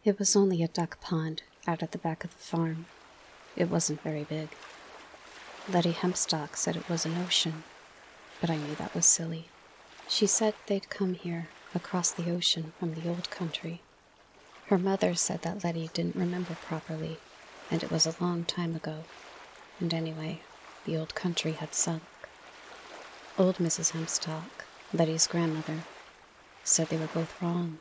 It was only a duck pond out at the back of the farm. It wasn't very big. Letty Hempstock said it was an ocean, but I knew that was silly. She said they'd come here across the ocean from the old country. Her mother said that Letty didn't remember properly, and it was a long time ago. And anyway, the old country had sunk. Old Mrs. Hempstock, Letty's grandmother, said they were both wrong,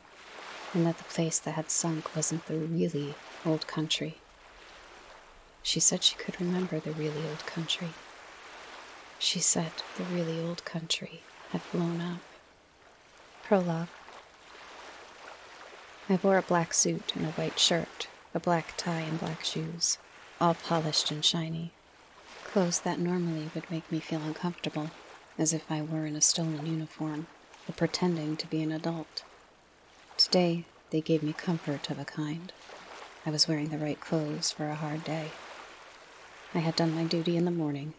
and that the place that had sunk wasn't the really old country. She said she could remember the really old country. She said the really old country had blown up. Prologue. I wore a black suit and a white shirt, a black tie and black shoes, all polished and shiny. Clothes that normally would make me feel uncomfortable, as if I were in a stolen uniform, or pretending to be an adult. Today, they gave me comfort of a kind. I was wearing the right clothes for a hard day. I had done my duty in the morning,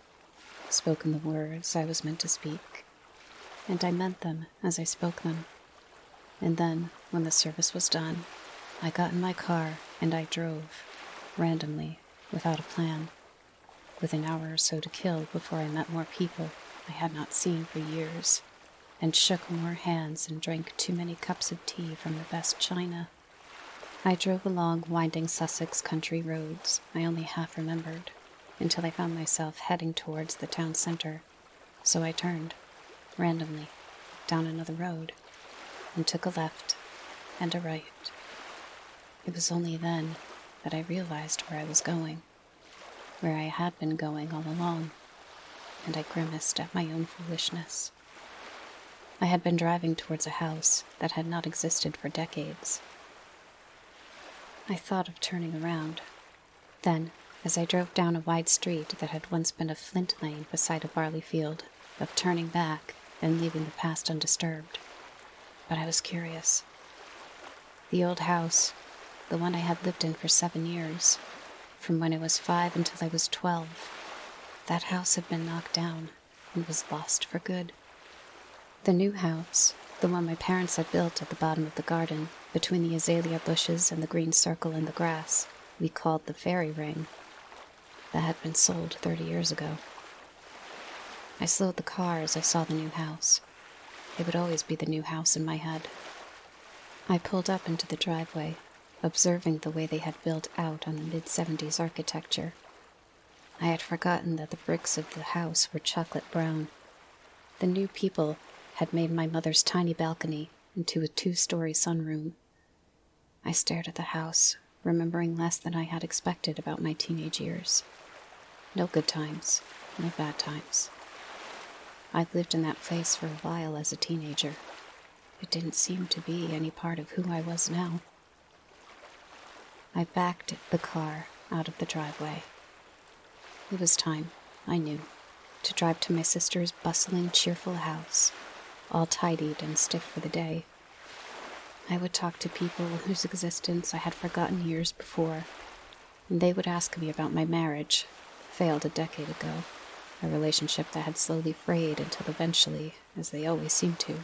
spoken the words I was meant to speak, and I meant them as I spoke them. And then, when the service was done, I got in my car and I drove, randomly, without a plan, with an hour or so to kill before I met more people I had not seen for years, and shook more hands and drank too many cups of tea from the best china. I drove along winding Sussex country roads I only half remembered, until I found myself heading towards the town center, so I turned, randomly, down another road, and took a left and a right. It was only then that I realized where I was going, where I had been going all along, and I grimaced at my own foolishness. I had been driving towards a house that had not existed for decades. I thought of turning around. Then, as I drove down a wide street that had once been a flint lane beside a barley field, of turning back and leaving the past undisturbed. But I was curious. The old house, the one I had lived in for 7 years, from when I was 5 until I was 12, that house had been knocked down and was lost for good. The new house, the one my parents had built at the bottom of the garden, between the azalea bushes and the green circle in the grass, we called the fairy ring, that had been sold 30 years ago. I slowed the car as I saw the new house. It would always be the new house in my head. I pulled up into the driveway, observing the way they had built out on the mid-70s architecture. I had forgotten that the bricks of the house were chocolate brown. The new people had made my mother's tiny balcony into a 2-story sunroom. I stared at the house, remembering less than I had expected about my teenage years. No good times, no bad times. I'd lived in that place for a while as a teenager. It didn't seem to be any part of who I was now. I backed the car out of the driveway. It was time, I knew, to drive to my sister's bustling, cheerful house, all tidied and stiff for the day. I would talk to people whose existence I had forgotten years before, and they would ask me about my marriage, failed a decade ago, a relationship that had slowly frayed until eventually, as they always seem to,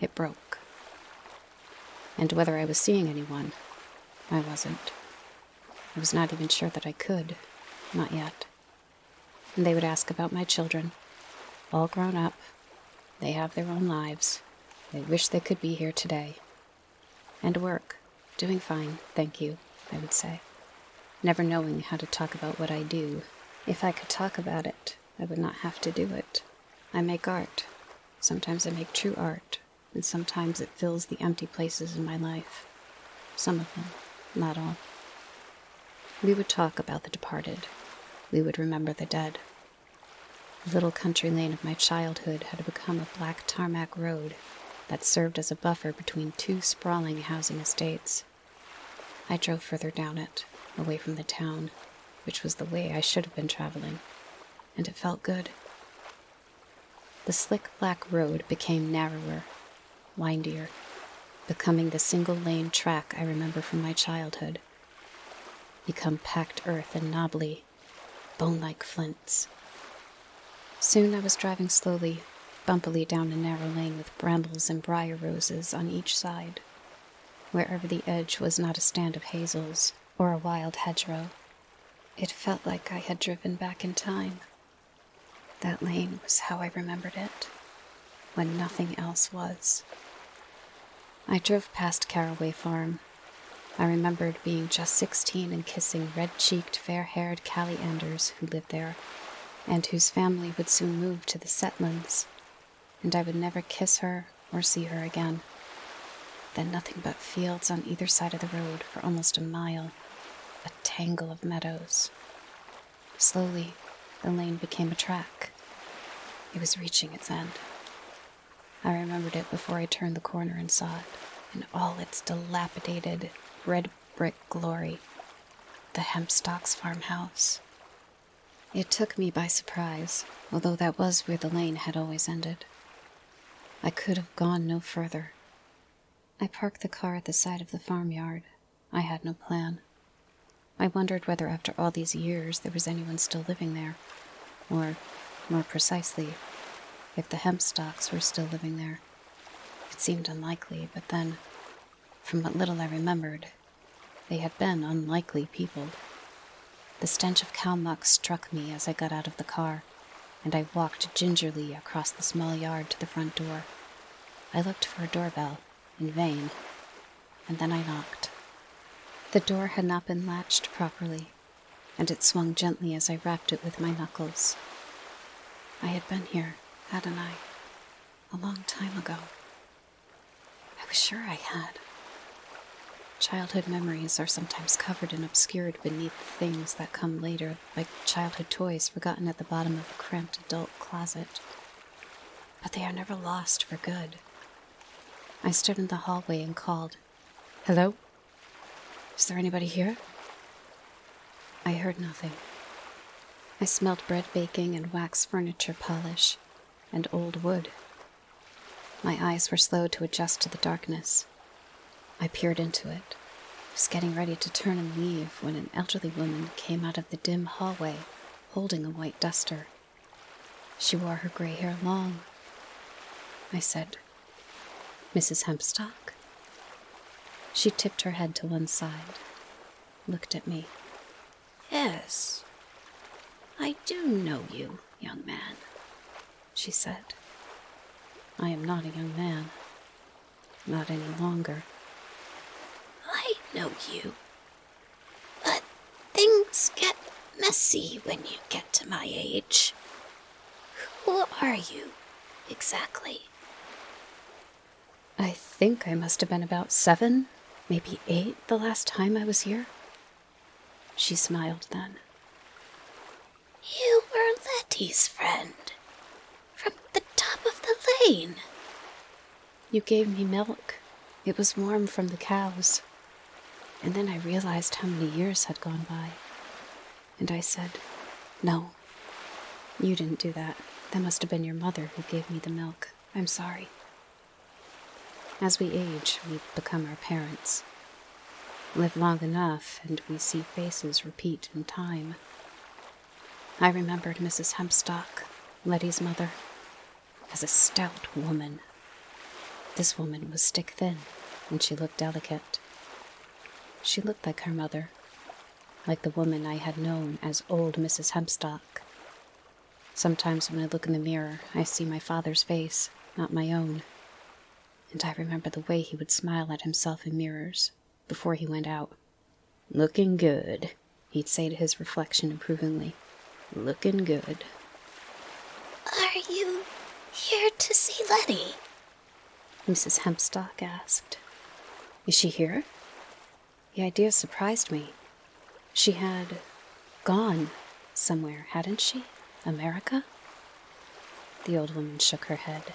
it broke. And whether I was seeing anyone, I wasn't. I was not even sure that I could, not yet. And they would ask about my children, all grown up. They have their own lives. They wish they could be here today. And work, doing fine, thank you, I would say, never knowing how to talk about what I do. If I could talk about it, I would not have to do it. I make art. Sometimes I make true art, and sometimes it fills the empty places in my life. Some of them, not all. We would talk about the departed. We would remember the dead. The little country lane of my childhood had become a black tarmac road that served as a buffer between 2 sprawling housing estates. I drove further down it, away from the town, which was the way I should have been traveling, and it felt good. The slick black road became narrower, windier, becoming the single-lane track I remember from my childhood, become packed earth and knobbly, bone-like flints. Soon I was driving slowly, bumpily down a narrow lane with brambles and briar roses on each side. wherever the edge was not a stand of hazels or a wild hedgerow. It felt like I had driven back in time. That lane was how I remembered it, when nothing else was. I drove past Caraway Farm. I remembered being just 16 and kissing red-cheeked, fair-haired Callie Anders who lived there, and whose family would soon move to the Setlands, and I would never kiss her or see her again. Then nothing but fields on either side of the road for almost a mile, a tangle of meadows. Slowly, the lane became a track. It was reaching its end. I remembered it before I turned the corner and saw it, in all its dilapidated, red brick glory, the Hempstocks farmhouse. It took me by surprise, although that was where the lane had always ended. I could have gone no further. I parked the car at the side of the farmyard. I had no plan. I wondered whether after all these years there was anyone still living there, or, more precisely, if the Hempstocks were still living there. It seemed unlikely, but then, from what little I remembered, they had been unlikely people. The stench of cow muck struck me as I got out of the car, and I walked gingerly across the small yard to the front door. I looked for a doorbell, in vain, and then I knocked. The door had not been latched properly, and it swung gently as I rapped it with my knuckles. I had been here, hadn't I? A long time ago. I was sure I had. Childhood memories are sometimes covered and obscured beneath things that come later, like childhood toys forgotten at the bottom of a cramped adult closet. But they are never lost for good. I stood in the hallway and called, "Hello? Is there anybody here?" I heard nothing. I smelled bread baking and wax furniture polish and old wood. My eyes were slow to adjust to the darkness. I peered into it, was getting ready to turn and leave when an elderly woman came out of the dim hallway, holding a white duster. She wore her gray hair long. I said, "Mrs. Hempstock?" She tipped her head to one side, looked at me. "Yes, I do know you, young man," she said. I am not a young man. Not any longer. "I know you, but things get messy when you get to my age. Who are you, exactly?" I think I must have been about 7, maybe 8 the last time I was here. She smiled then. "You were Letty's friend, from the top of the lane." You gave me milk. It was warm from the cows. And then I realized how many years had gone by. And I said, "No, you didn't do that. That must have been your mother who gave me the milk. I'm sorry." As we age, we become our parents. Live long enough, and we see faces repeat in time. I remembered Mrs. Hempstock, Letty's mother, as a stout woman. This woman was stick-thin, and she looked delicate. She looked like her mother, like the woman I had known as old Mrs. Hempstock. Sometimes when I look in the mirror, I see my father's face, not my own. And I remember the way he would smile at himself in mirrors before he went out. "Looking good," he'd say to his reflection approvingly. "Looking good." "Are you here to see Letty?" Mrs. Hempstock asked. "Is she here?" The idea surprised me. She had gone somewhere, hadn't she? America? The old woman shook her head.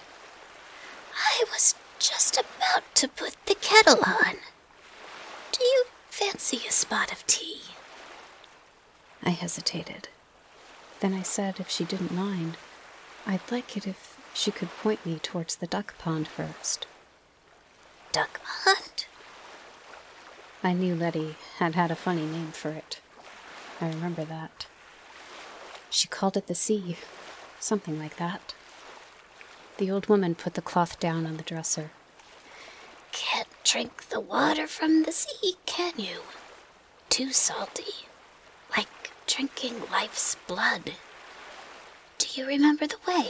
"I was just about to put the kettle on. Do you fancy a spot of tea?" I hesitated. Then I said if she didn't mind, I'd like it if she could point me towards the duck pond first. "Duck pond?" I knew Letty had had a funny name for it. I remember that. She called it the sea, something like that. The old woman put the cloth down on the dresser. "Can't drink the water from the sea, can you? Too salty, like drinking life's blood. Do you remember the way?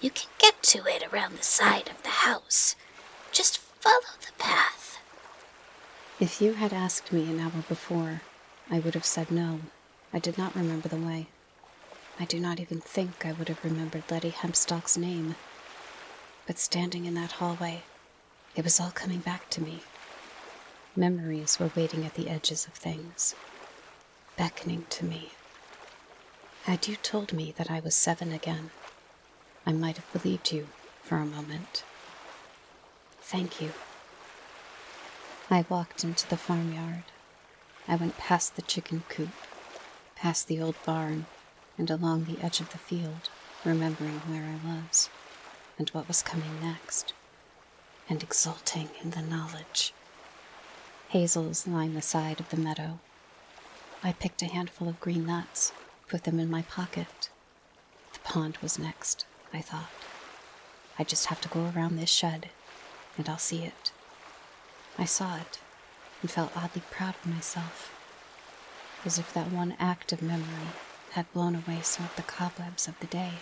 You can get to it around the side of the house. Just follow the path. If you had asked me an hour before, I would have said no. I did not remember the way. I do not even think I would have remembered Letty Hempstock's name. But standing in that hallway, it was all coming back to me. Memories were waiting at the edges of things, beckoning to me. Had you told me that I was 7 again, I might have believed you for a moment. Thank you. I walked into the farmyard. I went past the chicken coop, past the old barn, and along the edge of the field, remembering where I was, and what was coming next, and exulting in the knowledge. Hazels lined the side of the meadow. I picked a handful of green nuts, put them in my pocket. The pond was next, I thought. I just have to go around this shed, and I'll see it. I saw it, and felt oddly proud of myself, as if that one act of memory had blown away some of the cobwebs of the day.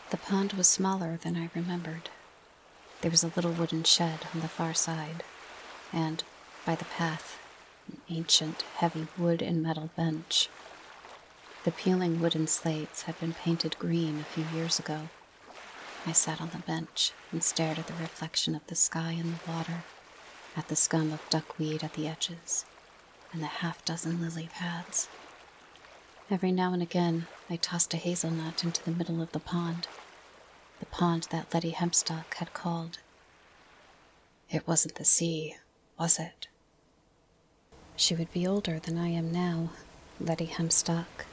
The pond was smaller than I remembered. There was a little wooden shed on the far side, and, by the path, an ancient, heavy wood and metal bench. The peeling wooden slates had been painted green a few years ago. I sat on the bench and stared at the reflection of the sky and the water, at the scum of duckweed at the edges, and the half-dozen lily pads. Every now and again, I tossed a hazelnut into the middle of the pond that Letty Hempstock had called. It wasn't the sea, was it? She would be older than I am now, Letty Hempstock.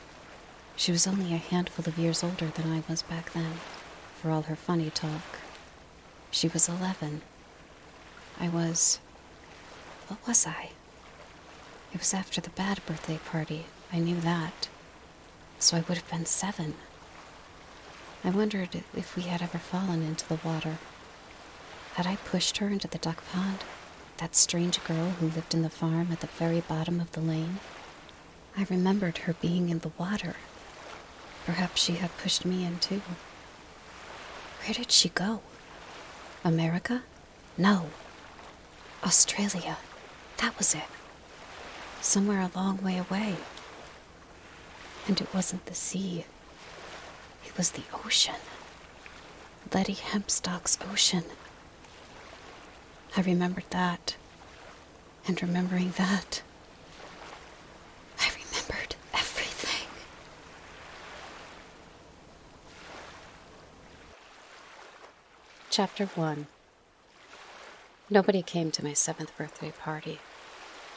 She was only a handful of years older than I was back then, for all her funny talk. She was 11. What was I? It was after the bad birthday party, I knew that. So I would have been 7. I wondered if we had ever fallen into the water. Had I pushed her into the duck pond? That strange girl who lived in the farm at the very bottom of the lane? I remembered her being in the water. Perhaps she had pushed me in too. Where did she go? America? No. Australia. That was it. Somewhere a long way away. And it wasn't the sea. It was the ocean. Letty Hempstock's ocean. I remembered that. And remembering that, I remembered everything. Chapter 1. Nobody came to my 7th birthday party.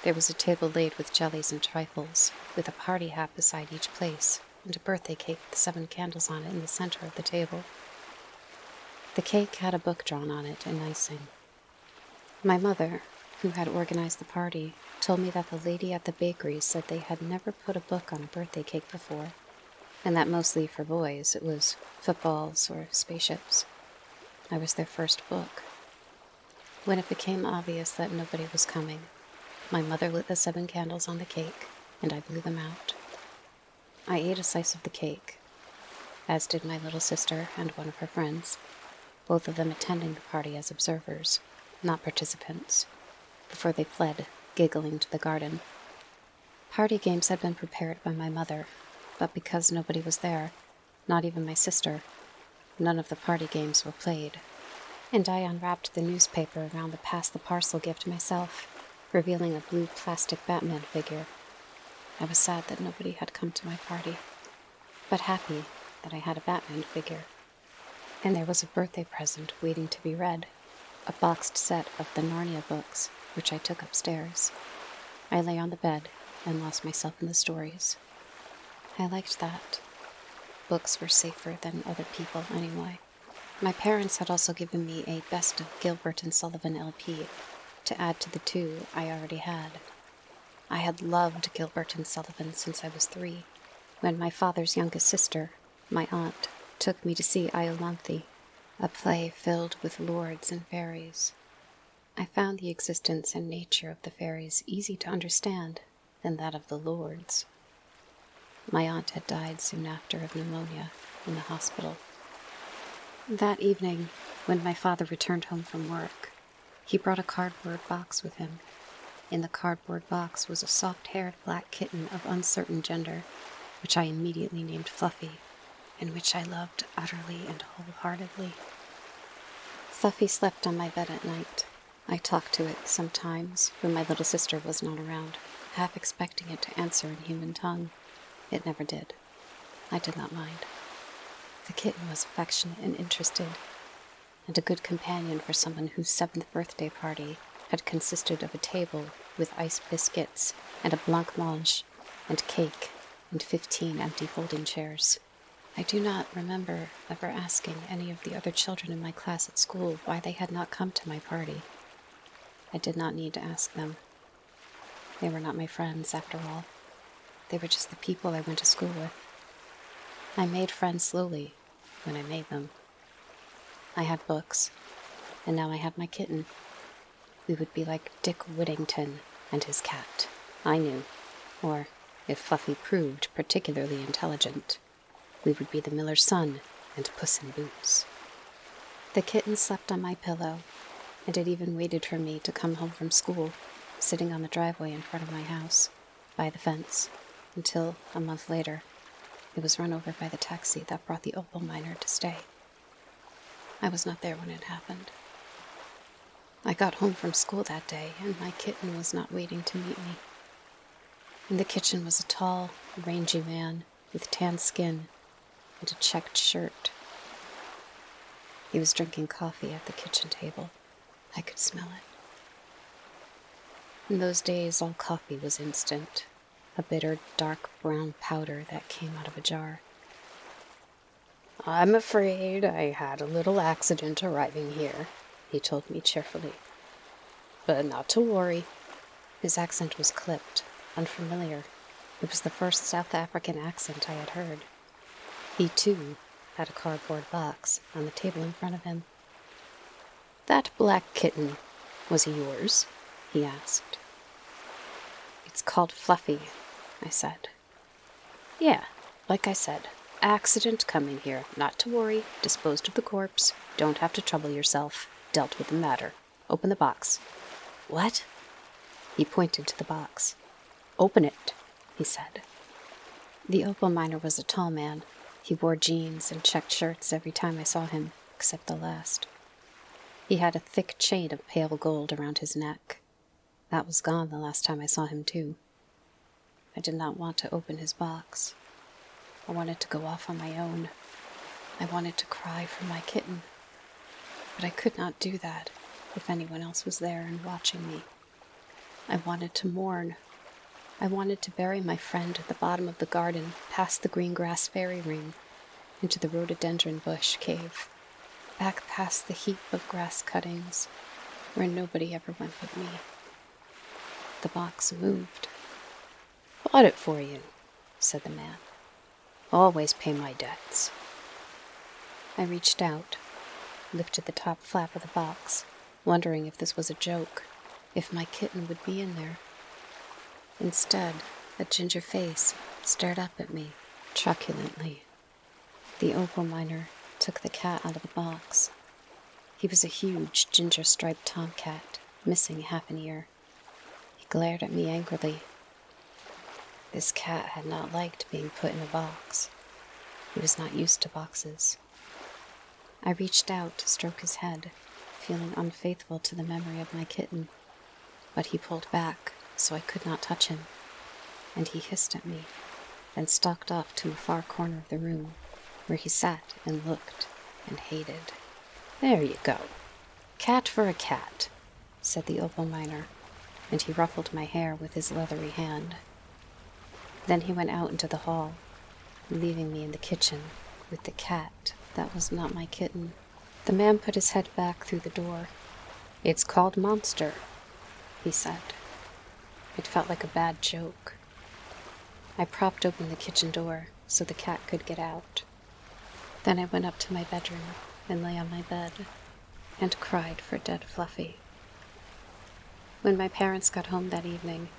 There was a table laid with jellies and trifles, with a party hat beside each place, and a birthday cake with 7 candles on it in the center of the table. The cake had a book drawn on it and icing. My mother, who had organized the party, told me that the lady at the bakery said they had never put a book on a birthday cake before, and that mostly for boys it was footballs or spaceships. I was their first book. When it became obvious that nobody was coming, my mother lit the 7 candles on the cake, and I blew them out. I ate a slice of the cake, as did my little sister and one of her friends, both of them attending the party as observers, not participants, before they fled, giggling, to the garden. Party games had been prepared by my mother, but because nobody was there, not even my sister, none of the party games were played, and I unwrapped the newspaper around the Pass the Parcel gift myself, revealing a blue plastic Batman figure. I was sad that nobody had come to my party, but happy that I had a Batman figure. And there was a birthday present waiting to be read, a boxed set of the Narnia books, which I took upstairs. I lay on the bed and lost myself in the stories. I liked that. Books were safer than other people anyway. My parents had also given me a Best of Gilbert and Sullivan LP, to add to the 2 I already had. I had loved Gilbert and Sullivan since I was 3, when my father's youngest sister, my aunt, took me to see Iolanthe, a play filled with lords and fairies. I found the existence and nature of the fairies easy to understand than that of the lords. My aunt had died soon after of pneumonia in the hospital. That evening, when my father returned home from work, he brought a cardboard box with him. In the cardboard box was a soft-haired black kitten of uncertain gender, which I immediately named Fluffy, and which I loved utterly and wholeheartedly. Fluffy slept on my bed at night. I talked to it sometimes when my little sister was not around, half expecting it to answer in human tongue. It never did. I did not mind. The kitten was affectionate and interested, and a good companion for someone whose 7th birthday party had consisted of a table with ice biscuits and a blancmange and cake and 15 empty folding chairs. I do not remember ever asking any of the other children in my class at school why they had not come to my party. I did not need to ask them. They were not my friends, after all. They were just the people I went to school with. I made friends slowly when I made them. I had books, and now I had my kitten. We would be like Dick Whittington and his cat, I knew. Or, if Fluffy proved particularly intelligent, we would be the miller's son and Puss in Boots. The kitten slept on my pillow, and it even waited for me to come home from school, sitting on the driveway in front of my house, by the fence, until, a month later, it was run over by the taxi that brought the opal miner to stay. I was not there when it happened. I got home from school that day, and my kitten was not waiting to meet me. In the kitchen was a tall, rangy man with tan skin and a checked shirt. He was drinking coffee at the kitchen table. I could smell it. In those days, all coffee was instant, a bitter, dark brown powder that came out of a jar. "I'm afraid I had a little accident arriving here," he told me cheerfully. "But not to worry." His accent was clipped, unfamiliar. It was the first South African accent I had heard. He, too, had a cardboard box on the table in front of him. "That black kitten, was it yours?" he asked. "It's called Fluffy," I said. "Yeah, like I said, accident coming here. Not to worry. Disposed of the corpse. Don't have to trouble yourself. Dealt with the matter. Open the box." "What?" He pointed to the box. "Open it," he said. The opal miner was a tall man. He wore jeans and checked shirts every time I saw him, except the last. He had a thick chain of pale gold around his neck. That was gone the last time I saw him, too. I did not want to open his box. I wanted to go off on my own. I wanted to cry for my kitten. But I could not do that if anyone else was there and watching me. I wanted to mourn. I wanted to bury my friend at the bottom of the garden, past the green grass fairy ring, into the rhododendron bush cave, back past the heap of grass cuttings, where nobody ever went but me. The box moved. "Bought it for you," said the man. "Always pay my debts." I reached out, lifted the top flap of the box, wondering if this was a joke, if my kitten would be in there. Instead, a ginger face stared up at me, truculently. The opal miner took the cat out of the box. He was a huge ginger-striped tomcat, missing half an ear. He glared at me angrily. This cat had not liked being put in a box. He was not used to boxes. I reached out to stroke his head, feeling unfaithful to the memory of my kitten, but he pulled back so I could not touch him, and he hissed at me, then stalked off to a far corner of the room, where he sat and looked and hated. "There you go. Cat for a cat," said the opal miner, and he ruffled my hair with his leathery hand. Then he went out into the hall, leaving me in the kitchen with the cat that was not my kitten. The man put his head back through the door. "It's called Monster," he said. It felt like a bad joke. I propped open the kitchen door so the cat could get out. Then I went up to my bedroom and lay on my bed and cried for dead Fluffy. When my parents got home that evening,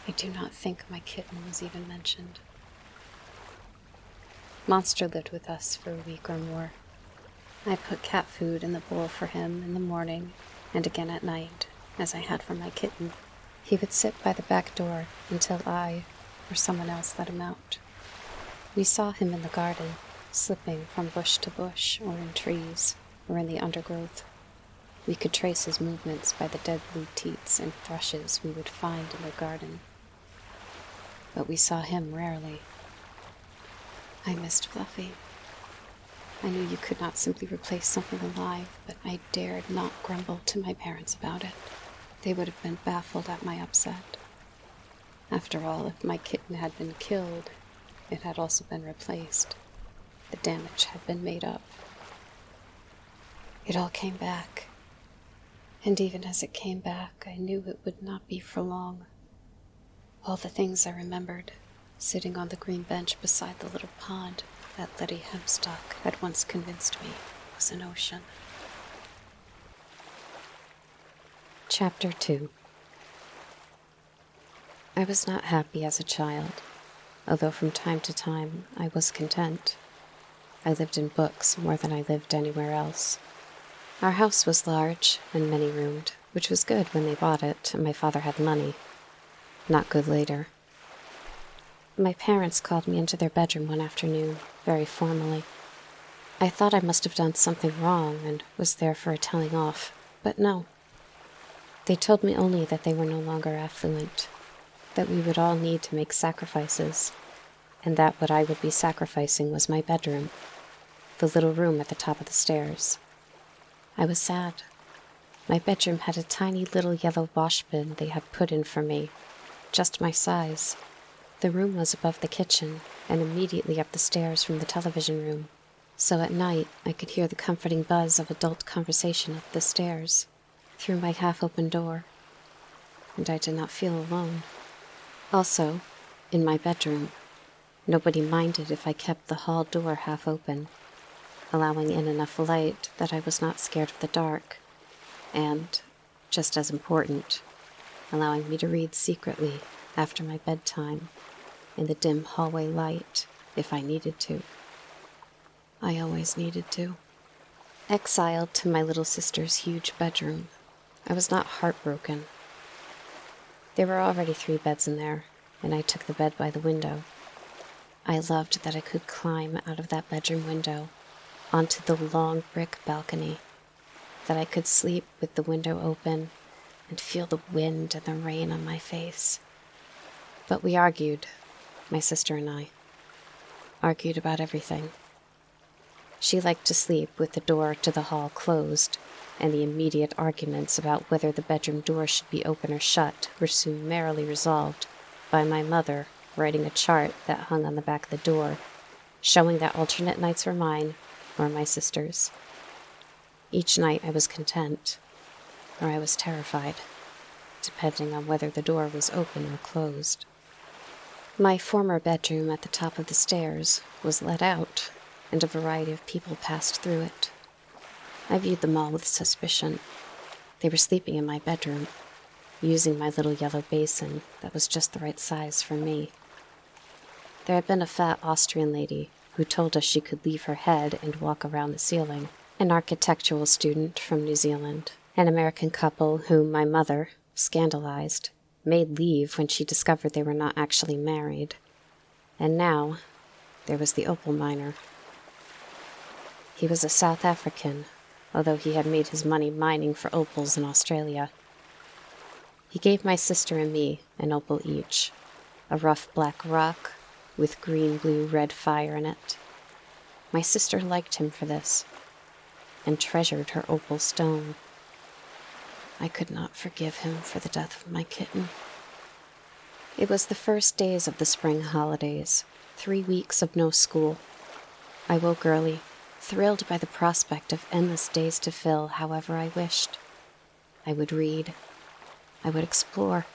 I do not think my kitten was even mentioned. Monster lived with us for a week or more. I put cat food in the bowl for him in the morning and again at night, as I had for my kitten. He would sit by the back door until I or someone else let him out. We saw him in the garden, slipping from bush to bush, or in trees, or in the undergrowth. We could trace his movements by the dead blue teats and thrushes we would find in the garden. But we saw him rarely. I missed Fluffy. I knew you could not simply replace something alive, but I dared not grumble to my parents about it. They would have been baffled at my upset. After all, if my kitten had been killed, it had also been replaced. The damage had been made up. It all came back. And even as it came back, I knew it would not be for long. All the things I remembered, sitting on the green bench beside the little pond that Letty Hemstock had once convinced me was an ocean. Chapter 2. I was not happy as a child, although from time to time I was content. I lived in books more than I lived anywhere else. Our house was large and many-roomed, which was good when they bought it and my father had money. Not good later. My parents called me into their bedroom one afternoon, very formally. I thought I must have done something wrong and was there for a telling off, but no. They told me only that they were no longer affluent, that we would all need to make sacrifices, and that what I would be sacrificing was my bedroom, the little room at the top of the stairs. I was sad. My bedroom had a tiny little yellow wash bin they had put in for me, just my size. The room was above the kitchen and immediately up the stairs from the television room, so at night I could hear the comforting buzz of adult conversation up the stairs, through my half-open door, and I did not feel alone. Also, in my bedroom, nobody minded if I kept the hall door half open, allowing in enough light that I was not scared of the dark, and, just as important, allowing me to read secretly after my bedtime in the dim hallway light if I needed to. I always needed to. Exiled to my little sister's huge bedroom, I was not heartbroken. There were already 3 beds in there, and I took the bed by the window. I loved that I could climb out of that bedroom window onto the long brick balcony, that I could sleep with the window open and feel the wind and the rain on my face. But we argued, my sister and I, argued about everything. She liked to sleep with the door to the hall closed, and the immediate arguments about whether the bedroom door should be open or shut were soon merrily resolved by my mother writing a chart that hung on the back of the door, showing that alternate nights were mine or my sister's. Each night I was content, or I was terrified, depending on whether the door was open or closed. My former bedroom at the top of the stairs was let out, and a variety of people passed through it. I viewed them all with suspicion. They were sleeping in my bedroom, using my little yellow basin that was just the right size for me. There had been a fat Austrian lady who told us she could leave her head and walk around the ceiling, an architectural student from New Zealand, an American couple whom my mother, scandalized, made leave when she discovered they were not actually married. And now, there was the opal miner. He was a South African, although he had made his money mining for opals in Australia. He gave my sister and me an opal each, a rough black rock with green, blue, red fire in it. My sister liked him for this, and treasured her opal stone. I could not forgive him for the death of my kitten. It was the first days of the spring holidays, 3 weeks of no school. I woke early, thrilled by the prospect of endless days to fill however I wished. I would read. I would explore.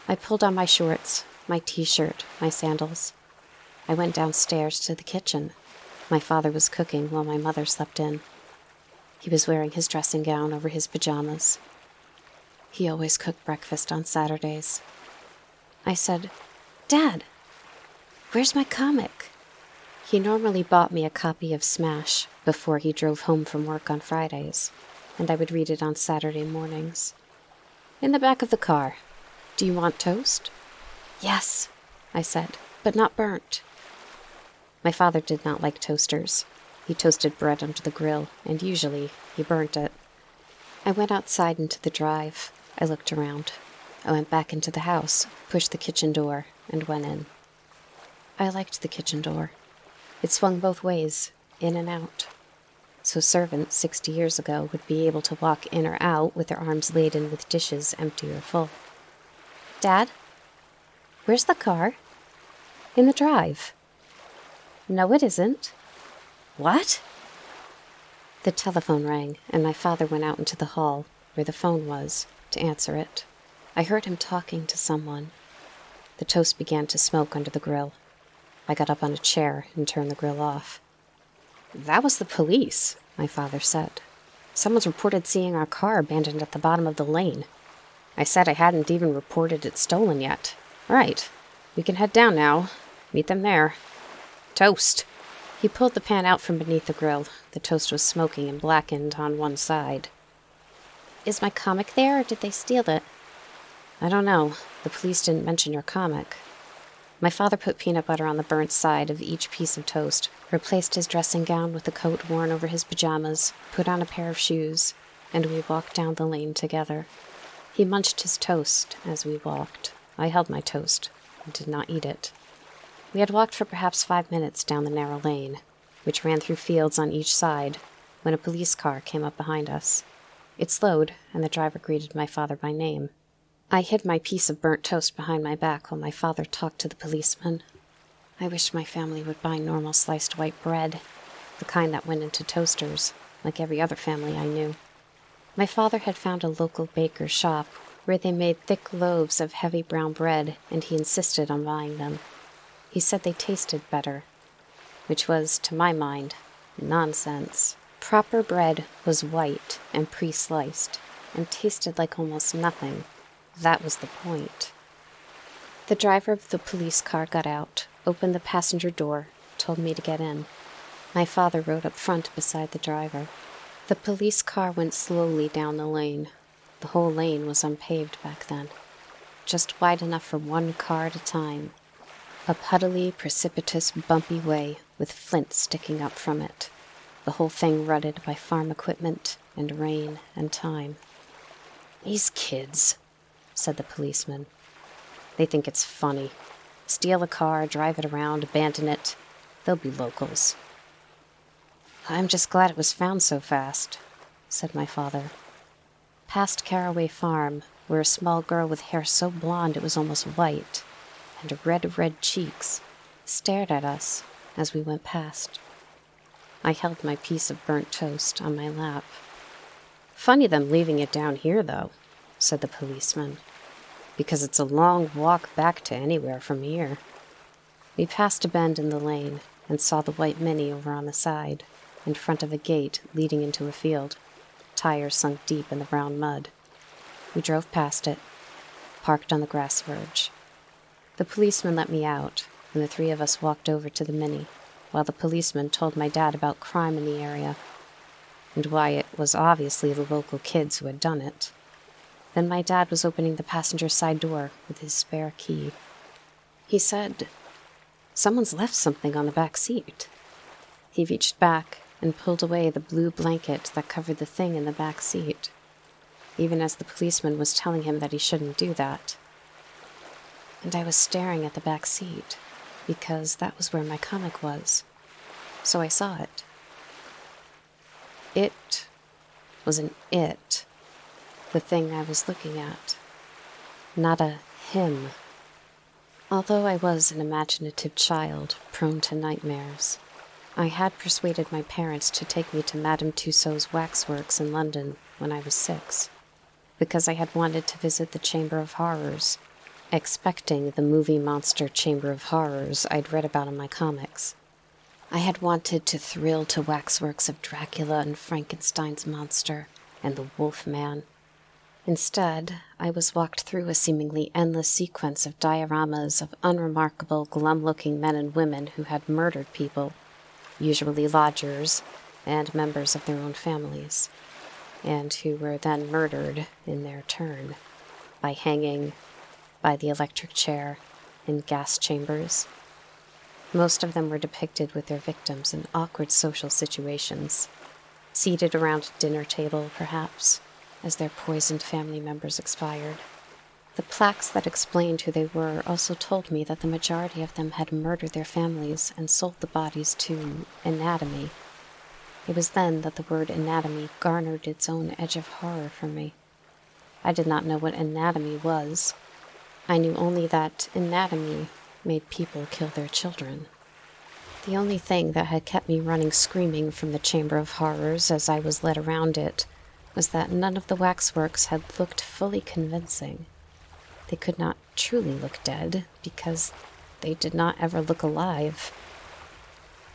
I pulled on my shorts, my t-shirt, my sandals. I went downstairs to the kitchen. My father was cooking while my mother slept in. He was wearing his dressing gown over his pajamas. He always cooked breakfast on Saturdays. I said, "Dad, where's my comic?" He normally bought me a copy of Smash before he drove home from work on Fridays, and I would read it on Saturday mornings. "In the back of the car. Do you want toast?" "Yes," I said, "but not burnt." My father did not like toasters. He toasted bread under the grill, and usually he burnt it. I went outside into the drive. I looked around. I went back into the house, pushed the kitchen door, and went in. I liked the kitchen door. It swung both ways, in and out. So servants 60 years ago would be able to walk in or out with their arms laden with dishes empty or full. "Dad, where's the car?" "In the drive." "No, it isn't." "What?" The telephone rang, and my father went out into the hall, where the phone was, to answer it. I heard him talking to someone. The toast began to smoke under the grill. I got up on a chair and turned the grill off. "That was the police," my father said. "Someone's reported seeing our car abandoned at the bottom of the lane. I said I hadn't even reported it stolen yet. Right, we can head down now. Meet them there. Toast." He pulled the pan out from beneath the grill. The toast was smoking and blackened on one side. "Is my comic there, or did they steal it?" "I don't know. The police didn't mention your comic." My father put peanut butter on the burnt side of each piece of toast, replaced his dressing gown with the coat worn over his pajamas, put on a pair of shoes, and we walked down the lane together. He munched his toast as we walked. I held my toast and did not eat it. We had walked for perhaps 5 minutes down the narrow lane, which ran through fields on each side, when a police car came up behind us. It slowed, and the driver greeted my father by name. I hid my piece of burnt toast behind my back while my father talked to the policeman. I wished my family would buy normal sliced white bread, the kind that went into toasters, like every other family I knew. My father had found a local baker's shop where they made thick loaves of heavy brown bread, and he insisted on buying them. He said they tasted better, which was, to my mind, nonsense. Proper bread was white and pre-sliced, and tasted like almost nothing. That was the point. The driver of the police car got out, opened the passenger door, told me to get in. My father rode up front beside the driver. The police car went slowly down the lane. The whole lane was unpaved back then, just wide enough for one car at a time. A puddly, precipitous, bumpy way with flint sticking up from it. The whole thing rutted by farm equipment and rain and time. "These kids," said the policeman. "They think it's funny. Steal a car, drive it around, abandon it. They'll be locals." "I'm just glad it was found so fast," said my father. Past Caraway Farm, where a small girl with hair so blonde it was almost white, and red cheeks, stared at us as we went past. I held my piece of burnt toast on my lap. "Funny them leaving it down here, though," said the policeman, "because it's a long walk back to anywhere from here." We passed a bend in the lane and saw the white Mini over on the side, in front of a gate leading into a field, tires sunk deep in the brown mud. We drove past it, parked on the grass verge. The policeman let me out, and the three of us walked over to the Mini, while the policeman told my dad about crime in the area, and why it was obviously the local kids who had done it. Then my dad was opening the passenger side door with his spare key. He said, "Someone's left something on the back seat." He reached back and pulled away the blue blanket that covered the thing in the back seat, even as the policeman was telling him that he shouldn't do that. And I was staring at the back seat, because that was where my comic was. So I saw it. It was an it, the thing I was looking at, not a him. Although I was an imaginative child, prone to nightmares, I had persuaded my parents to take me to Madame Tussauds waxworks in London when I was 6, because I had wanted to visit the Chamber of Horrors, expecting the movie monster Chamber of Horrors I'd read about in my comics. I had wanted to thrill to waxworks of Dracula and Frankenstein's monster and the Wolf Man. Instead, I was walked through a seemingly endless sequence of dioramas of unremarkable, glum-looking men and women who had murdered people, usually lodgers and members of their own families, and who were then murdered in their turn by hanging, by the electric chair, in gas chambers. Most of them were depicted with their victims in awkward social situations, seated around a dinner table, perhaps, as their poisoned family members expired. The plaques that explained who they were also told me that the majority of them had murdered their families and sold the bodies to anatomy. It was then that the word anatomy garnered its own edge of horror for me. I did not know what anatomy was. I knew only that anatomy made people kill their children. The only thing that had kept me running screaming from the Chamber of Horrors as I was led around it was that none of the waxworks had looked fully convincing. They could not truly look dead, because they did not ever look alive.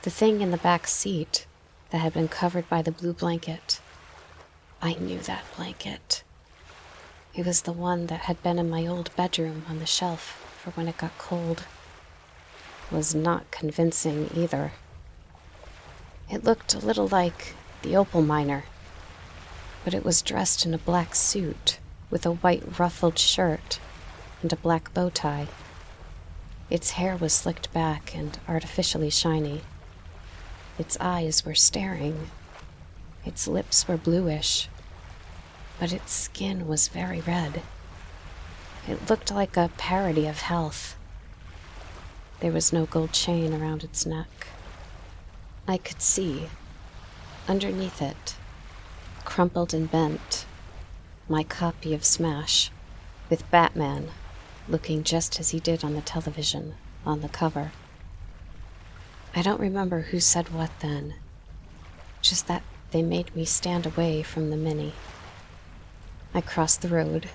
The thing in the back seat that had been covered by the blue blanket, I knew that blanket. It was the one that had been in my old bedroom on the shelf for when it got cold. It was not convincing either. It looked a little like the opal miner, but it was dressed in a black suit with a white ruffled shirt and a black bow tie. Its hair was slicked back and artificially shiny. Its eyes were staring. Its lips were bluish, but its skin was very red. It looked like a parody of health. There was no gold chain around its neck. I could see, underneath it, crumpled and bent, my copy of Smash, with Batman looking just as he did on the television, on the cover. I don't remember who said what then, just that they made me stand away from the Mini. I crossed the road,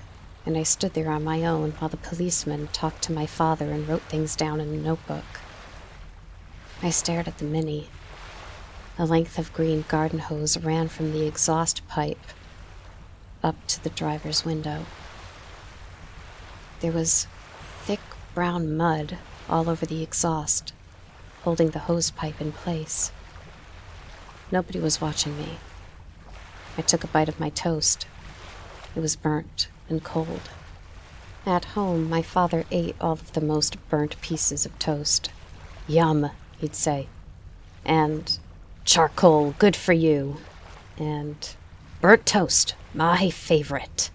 and I stood there on my own while the policeman talked to my father and wrote things down in a notebook. I stared at the Mini. A length of green garden hose ran from the exhaust pipe up to the driver's window. There was thick brown mud all over the exhaust, holding the hose pipe in place. Nobody was watching me. I took a bite of my toast. It was burnt and cold. At home, my father ate all of the most burnt pieces of toast. "Yum," he'd say. And "charcoal, good for you." And "burnt toast, my favorite."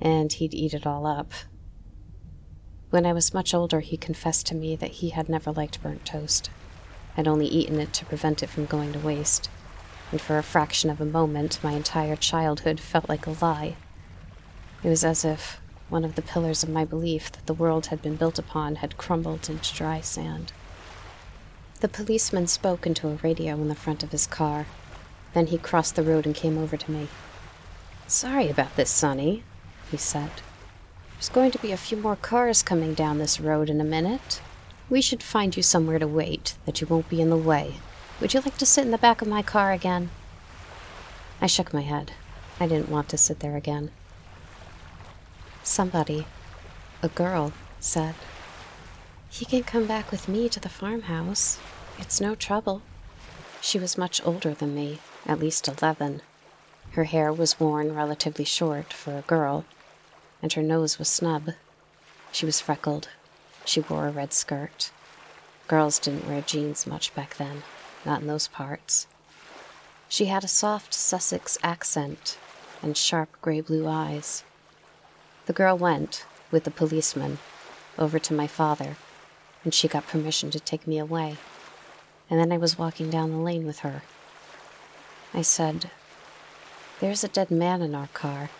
And he'd eat it all up. When I was much older, he confessed to me that he had never liked burnt toast, had only eaten it to prevent it from going to waste, and for a fraction of a moment my entire childhood felt like a lie. It was as if one of the pillars of my belief that the world had been built upon had crumbled into dry sand. The policeman spoke into a radio in the front of his car. Then he crossed the road and came over to me. "Sorry about this, Sonny," he said. "There's going to be a few more cars coming down this road in a minute. We should find you somewhere to wait, that you won't be in the way. Would you like to sit in the back of my car again?" I shook my head. I didn't want to sit there again. Somebody, a girl, said, "He can come back with me to the farmhouse. It's no trouble." She was much older than me, at least 11. Her hair was worn relatively short for a girl, and her nose was snub. She was freckled. She wore a red skirt. Girls didn't wear jeans much back then, not in those parts. She had a soft Sussex accent and sharp gray-blue eyes. The girl went, with the policeman, over to my father, and she got permission to take me away. And then I was walking down the lane with her. I said, "There's a dead man in our car."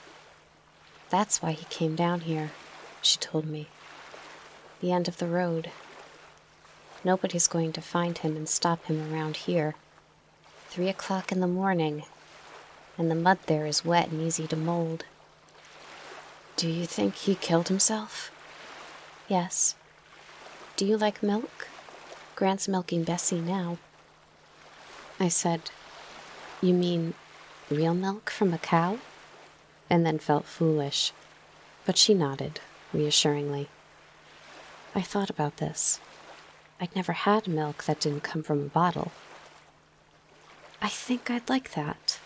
"That's why he came down here," she told me. "The end of the road. Nobody's going to find him and stop him around here. 3 o'clock in the morning, and the mud there is wet and easy to mold." "Do you think he killed himself?" "Yes. Do you like milk? Grant's milking Bessie now." I said, "You mean real milk from a cow?" and then felt foolish, but she nodded reassuringly. I thought about this. I'd never had milk that didn't come from a bottle. I think I'd like that.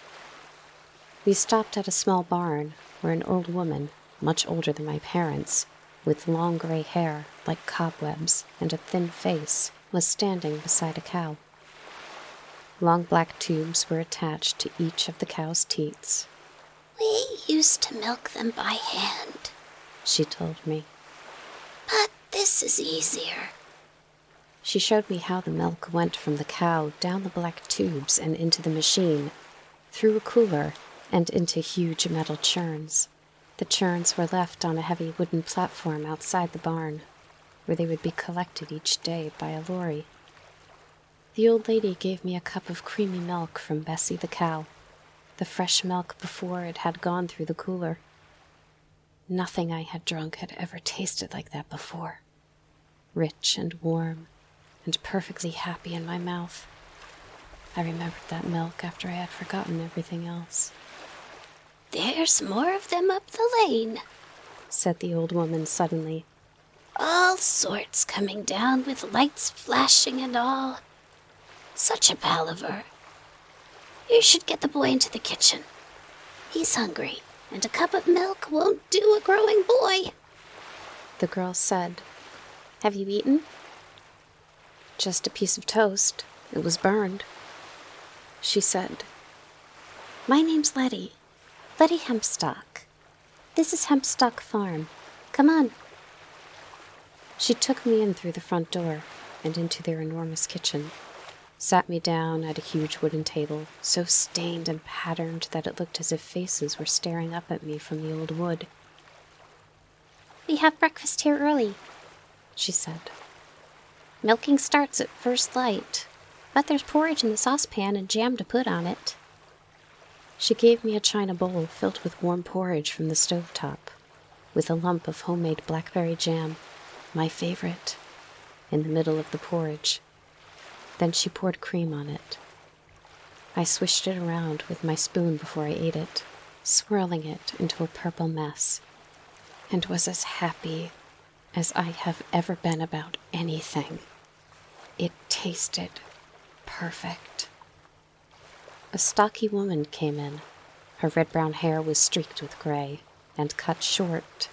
We stopped at a small barn where an old woman, much older than my parents, with long gray hair like cobwebs and a thin face, was standing beside a cow. Long black tubes were attached to each of the cow's teats. We used to milk them by hand, She told me. but this is easier. She showed me how the milk went from the cow down the black tubes and into the machine, through a cooler, and into huge metal churns. The churns were left on a heavy wooden platform outside the barn, where they would be collected each day by a lorry. The old lady gave me a cup of creamy milk from Bessie the cow, the fresh milk before it had gone through the cooler. Nothing I had drunk had ever tasted like that before. Rich and warm, and perfectly happy in my mouth. I remembered that milk after I had forgotten everything else. There's more of them up the lane, Said the old woman suddenly. all sorts coming down with lights flashing and all. Such a palaver. You should get the boy into the kitchen. He's hungry, and a cup of milk won't do a growing boy. The girl said, Have you eaten? Just a piece of toast. It was burned. She said, My name's Letty. Letty Hempstock. This is Hempstock Farm. Come on. She took me in through the front door and into their enormous kitchen, sat me down at a huge wooden table, so stained and patterned that it looked as if faces were staring up at me from the old wood. We have breakfast here early, she said. Milking starts at first light, but there's porridge in the saucepan and jam to put on it. She gave me a china bowl filled with warm porridge from the stovetop, with a lump of homemade blackberry jam, my favorite, in the middle of the porridge. Then she poured cream on it. I swished it around with my spoon before I ate it, swirling it into a purple mess, and was as happy as I have ever been about anything. It tasted perfect. A stocky woman came in. Her red-brown hair was streaked with gray and cut short.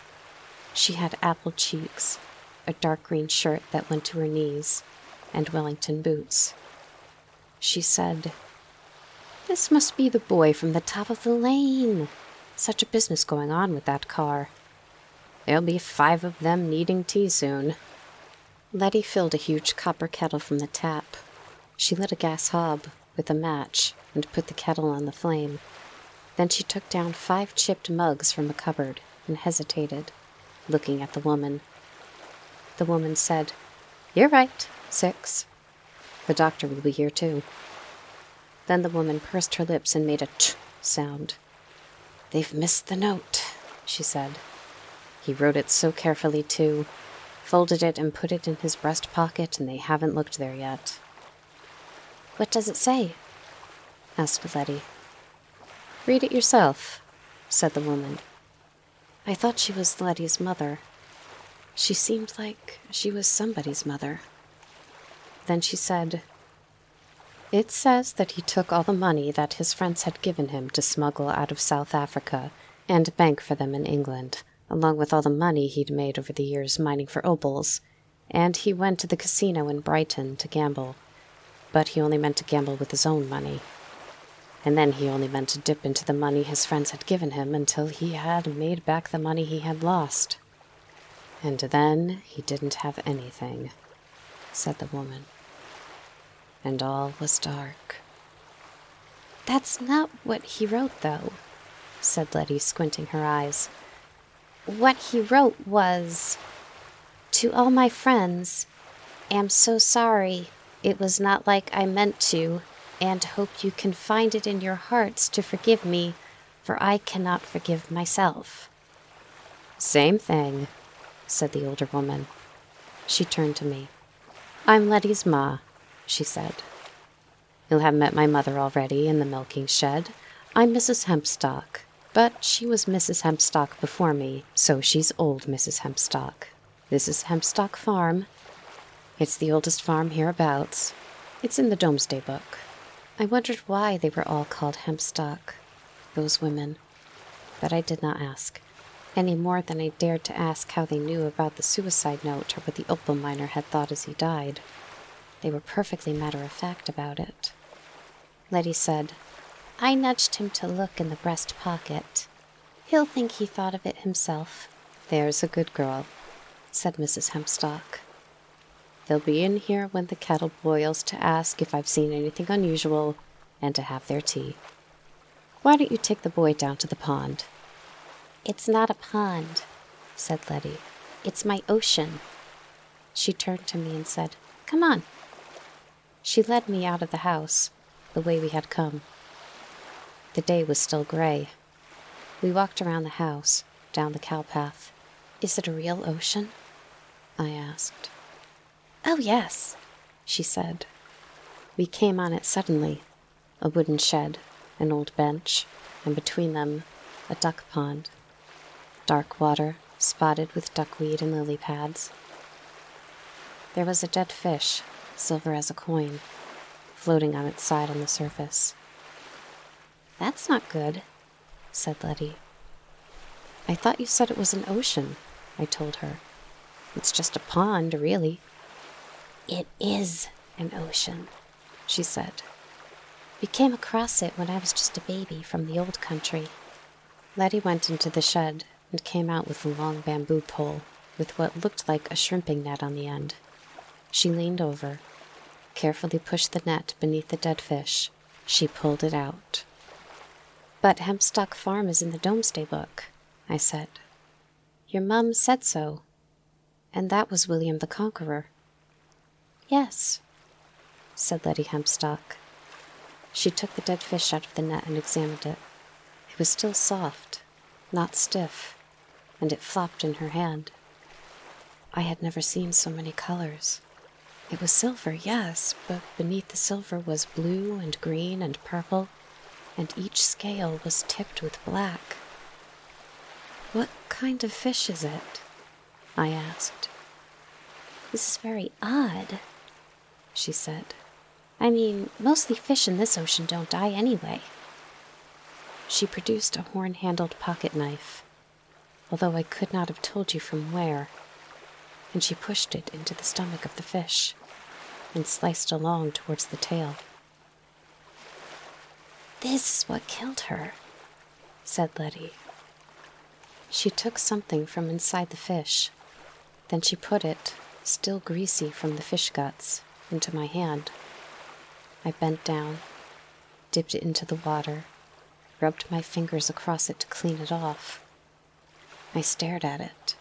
She had apple cheeks, a dark green shirt that went to her knees, and Wellington boots. She said, This must be the boy from the top of the lane. Such a business going on with that car. There'll be 5 of them needing tea soon. Letty filled a huge copper kettle from the tap. She lit a gas hob with a match and put the kettle on the flame. Then she took down 5 chipped mugs from a cupboard and hesitated, looking at the woman. The woman said, You're right, 6. The doctor will be here too. Then the woman pursed her lips and made a ch sound. They've missed the note, she said. He wrote it so carefully too, folded it and put it in his breast pocket, and they haven't looked there yet. What does it say? Asked Letty. Read it yourself, said the woman. I thought she was Letty's mother. She seemed like she was somebody's mother. Then she said, It says that he took all the money that his friends had given him to smuggle out of South Africa and bank for them in England, along with all the money he'd made over the years mining for opals, and he went to the casino in Brighton to gamble. But he only meant to gamble with his own money. And then he only meant to dip into the money his friends had given him until he had made back the money he had lost. And then he didn't have anything, said the woman. And all was dark. That's not what he wrote, though, said Letty, squinting her eyes. What he wrote was, To all my friends, am so sorry. It was not like I meant to, and hope you can find it in your hearts to forgive me, for I cannot forgive myself. Same thing, said the older woman. She turned to me. I'm Letty's ma, she said. You'll have met my mother already in the milking shed. I'm Mrs. Hempstock. But she was Mrs. Hempstock before me, so she's old Mrs. Hempstock. This is Hempstock Farm. It's the oldest farm hereabouts. It's in the Domesday Book. I wondered why they were all called Hempstock, those women, but I did not ask, any more than I dared to ask how they knew about the suicide note or what the opal miner had thought as he died. They were perfectly matter-of-fact about it. Letty said, "I nudged him to look in the breast pocket. He'll think he thought of it himself." "There's a good girl," said Mrs. Hempstock. "They'll be in here when the kettle boils to ask if I've seen anything unusual and to have their tea. Why don't you take the boy down to the pond?" "It's not a pond," said Letty. "It's my ocean." She turned to me and said, "Come on." She led me out of the house, the way we had come. The day was still gray. We walked around the house, down the cowpath. "Is it a real ocean?" I asked. "Oh, yes," she said. We came on it suddenly, a wooden shed, an old bench, and between them, a duck pond. Dark water, spotted with duckweed and lily pads. There was a dead fish, silver as a coin, floating on its side on the surface. "That's not good," said Letty. "I thought you said it was an ocean," I told her. "It's just a pond, really." "It is an ocean," she said. "We came across it when I was just a baby from the old country." Letty went into the shed and came out with a long bamboo pole with what looked like a shrimping net on the end. She leaned over, carefully pushed the net beneath the dead fish. She pulled it out. "But Hempstock Farm is in the Domesday Book," I said. "Your mum said so. And that was William the Conqueror." "Yes," said Letty Hempstock. She took the dead fish out of the net and examined it. It was still soft, not stiff, and it flopped in her hand. I had never seen so many colors. It was silver, yes, but beneath the silver was blue and green and purple, and each scale was tipped with black. "What kind of fish is it?" I asked. "This is very odd," she said. "I mean, mostly fish in this ocean don't die anyway." She produced a horn-handled pocket knife, although I could not have told you from where, and she pushed it into the stomach of the fish and sliced along towards the tail. "This is what killed her," said Letty. She took something from inside the fish. Then she put it, still greasy from the fish guts, into my hand. I bent down, dipped it into the water, rubbed my fingers across it to clean it off. I stared at it.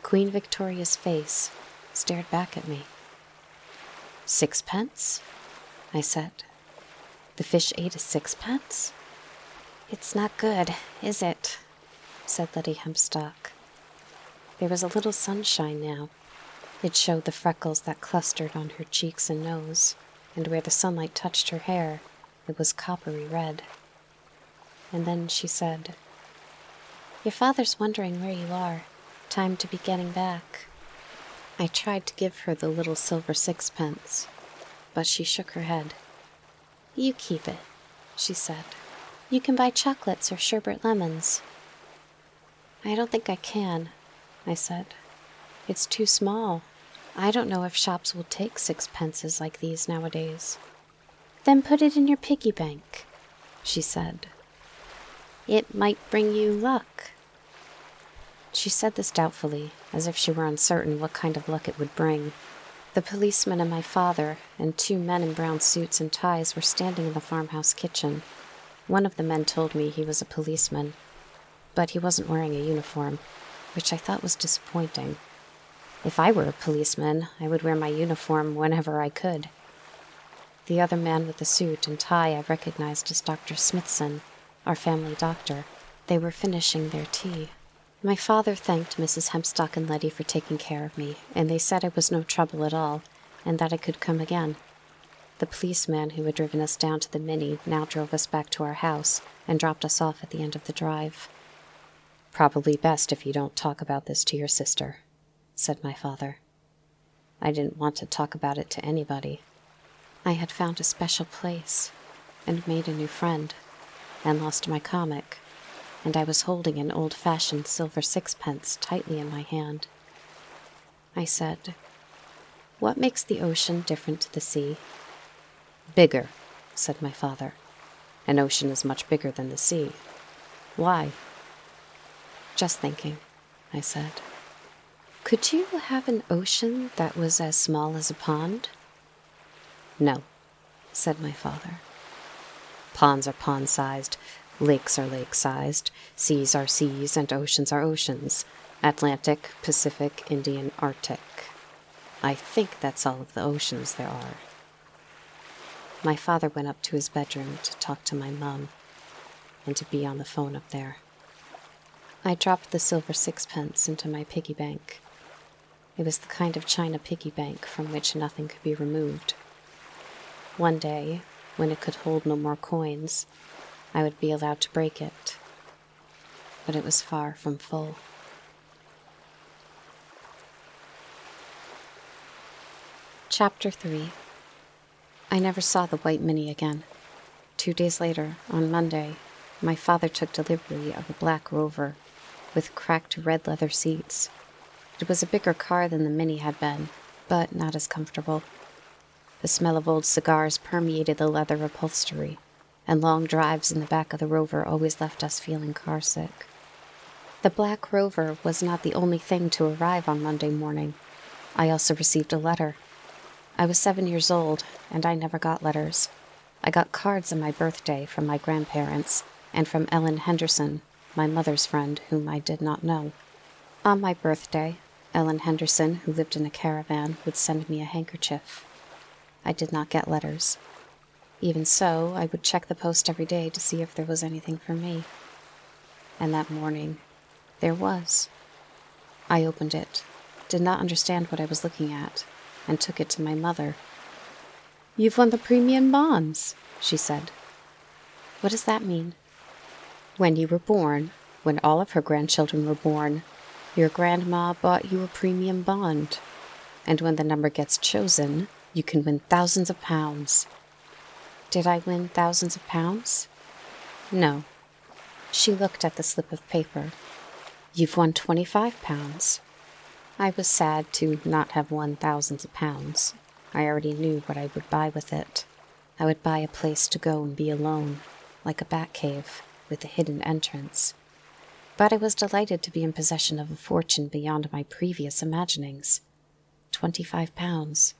Queen Victoria's face stared back at me. "Sixpence?" I said. "The fish ate a sixpence?" "It's not good, is it?" said Letty Hempstock. There was a little sunshine now. It showed the freckles that clustered on her cheeks and nose, and where the sunlight touched her hair, it was coppery red. And then she said, "Your father's wondering where you are. Time to be getting back." I tried to give her the little silver sixpence, but she shook her head. "You keep it," she said. "You can buy chocolates or sherbet lemons." "I don't think I can," I said. "It's too small. I don't know if shops will take sixpences like these nowadays." "Then put it in your piggy bank," she said. "It might bring you luck." She said this doubtfully, as if she were uncertain what kind of luck it would bring. The policeman and my father and 2 men in brown suits and ties were standing in the farmhouse kitchen. One of the men told me he was a policeman, but he wasn't wearing a uniform, which I thought was disappointing. If I were a policeman, I would wear my uniform whenever I could. The other man with the suit and tie I recognized as Dr. Smithson, our family doctor. They were finishing their tea. My father thanked Mrs. Hempstock and Letty for taking care of me, and they said I was no trouble at all, and that I could come again. The policeman who had driven us down to the Mini now drove us back to our house and dropped us off at the end of the drive. "Probably best if you don't talk about this to your sister," said my father. I didn't want to talk about it to anybody. I had found a special place, and made a new friend, and lost my comic, and I was holding an old-fashioned silver sixpence tightly in my hand. I said, "What makes the ocean different to the sea?" "Bigger," said my father. "An ocean is much bigger than the sea. Why?" "Just thinking," I said. "Could you have an ocean that was as small as a pond?" "No," said my father. "Ponds are pond-sized, lakes are lake-sized, seas are seas, and oceans are oceans. Atlantic, Pacific, Indian, Arctic. I think that's all of the oceans there are." My father went up to his bedroom to talk to my mum, and to be on the phone up there. I dropped the silver sixpence into my piggy bank. It was the kind of china piggy bank from which nothing could be removed. One day, when it could hold no more coins, I would be allowed to break it. But it was far from full. Chapter 3. I never saw the white Mini again. 2 days later, on Monday, my father took delivery of a black Rover with cracked red leather seats. It was a bigger car than the Mini had been, but not as comfortable. The smell of old cigars permeated the leather upholstery, and long drives in the back of the Rover always left us feeling carsick. The black Rover was not the only thing to arrive on Monday morning. I also received a letter. I was 7 years old, and I never got letters. I got cards on my birthday from my grandparents, and from Ellen Henderson, my mother's friend, whom I did not know. On my birthday, Ellen Henderson, who lived in a caravan, would send me a handkerchief. I did not get letters. Even so, I would check the post every day to see if there was anything for me. And that morning, there was. I opened it, did not understand what I was looking at, and took it to my mother. "You've won the premium bonds," she said. "What does that mean?" "When you were born, when all of her grandchildren were born, your grandma bought you a premium bond. And when the number gets chosen, you can win thousands of pounds." Did I win thousands of pounds? No. She looked at the slip of paper. "You've won 25 pounds. I was sad to not have won thousands of pounds. I already knew what I would buy with it. I would buy a place to go and be alone, like a bat cave, with a hidden entrance. But I was delighted to be in possession of a fortune beyond my previous imaginings. 25 pounds.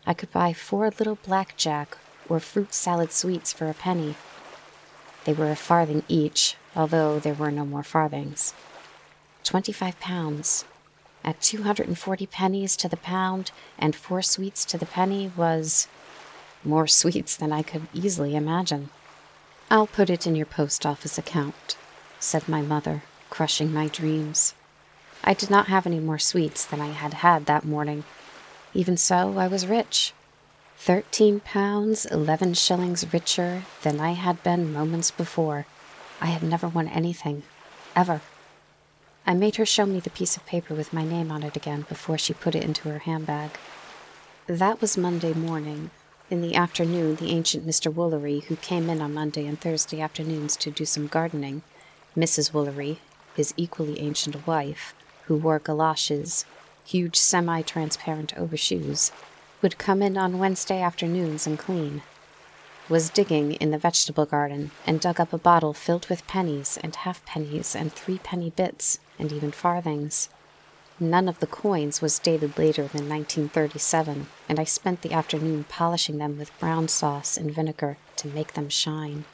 I could buy 4 little blackjack or fruit salad sweets for a penny. They were a farthing each, although there were no more farthings. 25 pounds. At 240 pennies to the pound and 4 sweets to the penny was more sweets than I could easily imagine. "I'll put it in your post office account," said my mother, crushing my dreams. I did not have any more sweets than I had had that morning. Even so, I was rich. 13 pounds, 11 shillings richer than I had been moments before. I had never won anything, ever. I made her show me the piece of paper with my name on it again before she put it into her handbag. That was Monday morning. In the afternoon, the ancient Mr. Woolery, who came in on Monday and Thursday afternoons to do some gardening, Mrs. Woolery, his equally ancient wife, who wore galoshes, huge semi-transparent overshoes, would come in on Wednesday afternoons and clean, was digging in the vegetable garden and dug up a bottle filled with pennies and half-pennies and 3-penny bits and even farthings. None of the coins was dated later than 1937, and I spent the afternoon polishing them with brown sauce and vinegar to make them shine.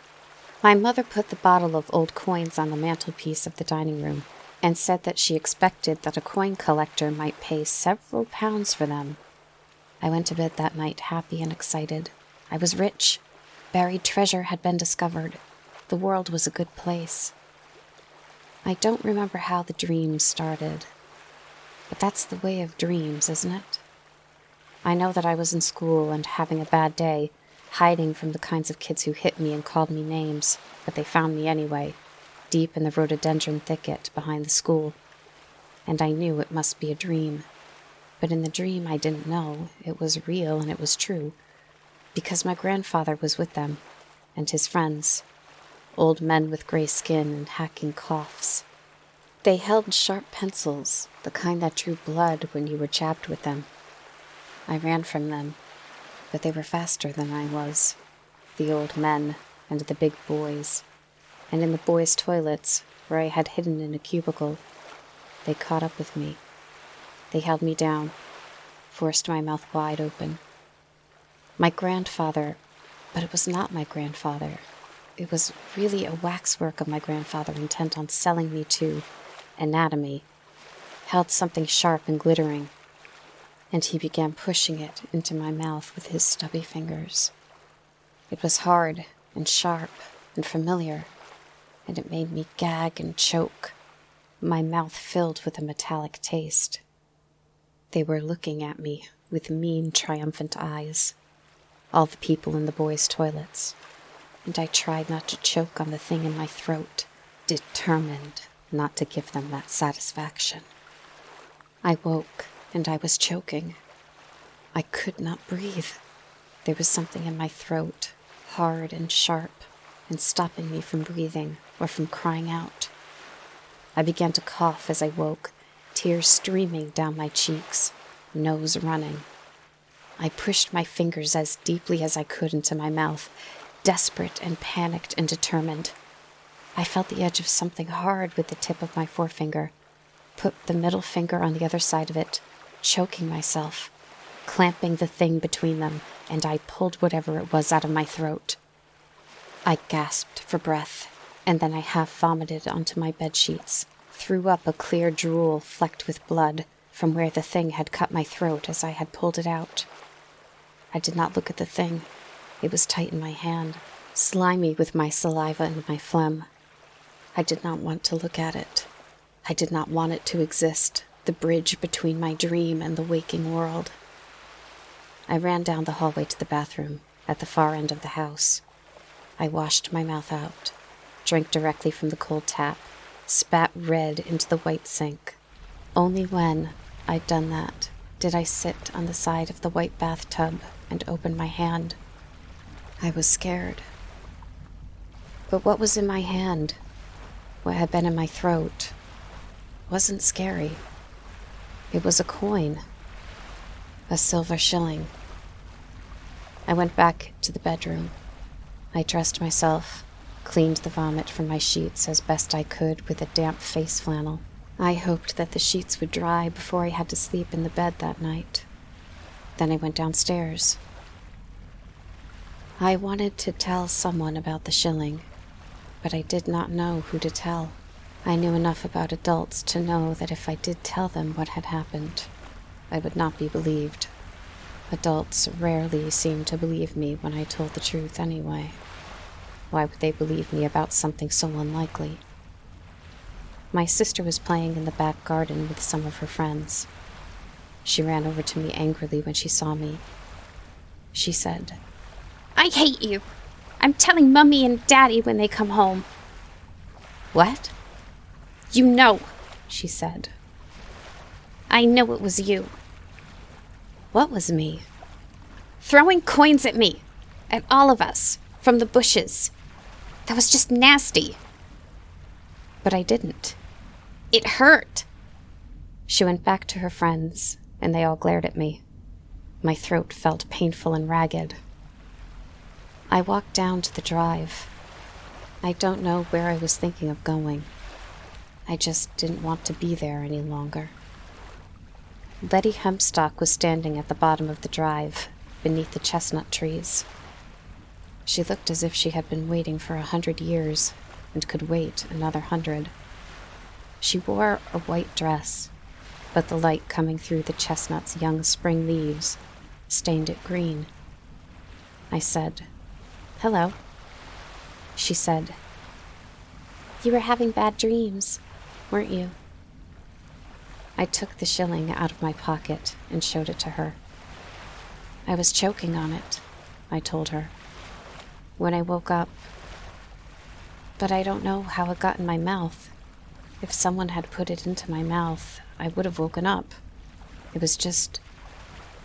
My mother put the bottle of old coins on the mantelpiece of the dining room and said that she expected that a coin collector might pay several pounds for them. I went to bed that night happy and excited. I was rich. Buried treasure had been discovered. The world was a good place. I don't remember how the dream started, but that's the way of dreams, isn't it? I know that I was in school and having a bad day, hiding from the kinds of kids who hit me and called me names, but they found me anyway, deep in the rhododendron thicket behind the school. And I knew it must be a dream. But in the dream I didn't know it was real and it was true, because my grandfather was with them, and his friends, old men with gray skin and hacking coughs. They held sharp pencils, the kind that drew blood when you were jabbed with them. I ran from them, but they were faster than I was, the old men and the big boys. And in the boys' toilets, where I had hidden in a cubicle, they caught up with me. They held me down, forced my mouth wide open. My grandfather, but it was not my grandfather. It was really a waxwork of my grandfather intent on selling me to anatomy, held something sharp and glittering, and he began pushing it into my mouth with his stubby fingers. It was hard and sharp and familiar, and it made me gag and choke, my mouth filled with a metallic taste. They were looking at me with mean, triumphant eyes, all the people in the boys' toilets, and I tried not to choke on the thing in my throat, determined not to give them that satisfaction. I woke, and I was choking. I could not breathe. There was something in my throat, hard and sharp, and stopping me from breathing or from crying out. I began to cough as I woke, tears streaming down my cheeks, nose running. I pushed my fingers as deeply as I could into my mouth, desperate and panicked and determined. I felt the edge of something hard with the tip of my forefinger, put the middle finger on the other side of it, choking myself, clamping the thing between them, and I pulled whatever it was out of my throat. I gasped for breath, and then I half vomited onto my bedsheets, threw up a clear drool flecked with blood from where the thing had cut my throat as I had pulled it out. I did not look at the thing. It was tight in my hand, slimy with my saliva and my phlegm. I did not want to look at it. I did not want it to exist, the bridge between my dream and the waking world. I ran down the hallway to the bathroom, at the far end of the house. I washed my mouth out, drank directly from the cold tap, spat red into the white sink. Only when I'd done that did I sit on the side of the white bathtub and open my hand. I was scared. But what was in my hand, what had been in my throat, wasn't scary. It was a coin, a silver shilling. I went back to the bedroom. I dressed myself, cleaned the vomit from my sheets as best I could with a damp face flannel. I hoped that the sheets would dry before I had to sleep in the bed that night. Then I went downstairs. I wanted to tell someone about the shilling, but I did not know who to tell. I knew enough about adults to know that if I did tell them what had happened, I would not be believed. Adults rarely seemed to believe me when I told the truth anyway. Why would they believe me about something so unlikely? My sister was playing in the back garden with some of her friends. She ran over to me angrily when she saw me. She said, I hate you. I'm telling Mummy and Daddy when they come home. "What?" You know, she said. I know it was you. What was me? Throwing coins at me, at all of us, from the bushes. That was just nasty. But I didn't. It hurt. She went back to her friends, and they all glared at me. My throat felt painful and ragged. I walked down to the drive. I don't know where I was thinking of going. I just didn't want to be there any longer. Letty Hempstock was standing at the bottom of the drive, beneath the chestnut trees. She looked as if she had been waiting for 100 years, and could wait another 100. She wore a white dress, but the light coming through the chestnut's young spring leaves stained it green. I said, "Hello." She said, "You were having bad dreams, weren't you?" I took the shilling out of my pocket and showed it to her. I was choking on it, I told her. When I woke up. But I don't know how it got in my mouth. If someone had put it into my mouth, I would have woken up. It was just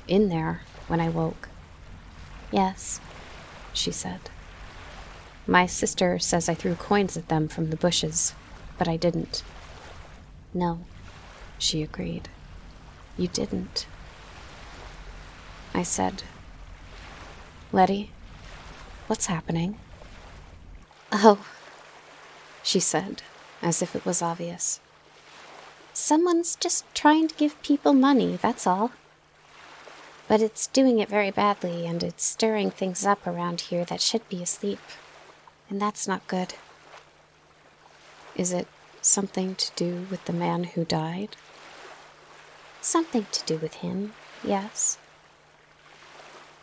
in there when I woke. Yes, she said. My sister says I threw coins at them from the bushes, but I didn't. No, she agreed. You didn't. I said, Letty, what's happening? Oh, she said, as if it was obvious. Someone's just trying to give people money, that's all. But it's doing it very badly, and it's stirring things up around here that should be asleep. And that's not good. Is it something to do with the man who died? Something to do with him, yes.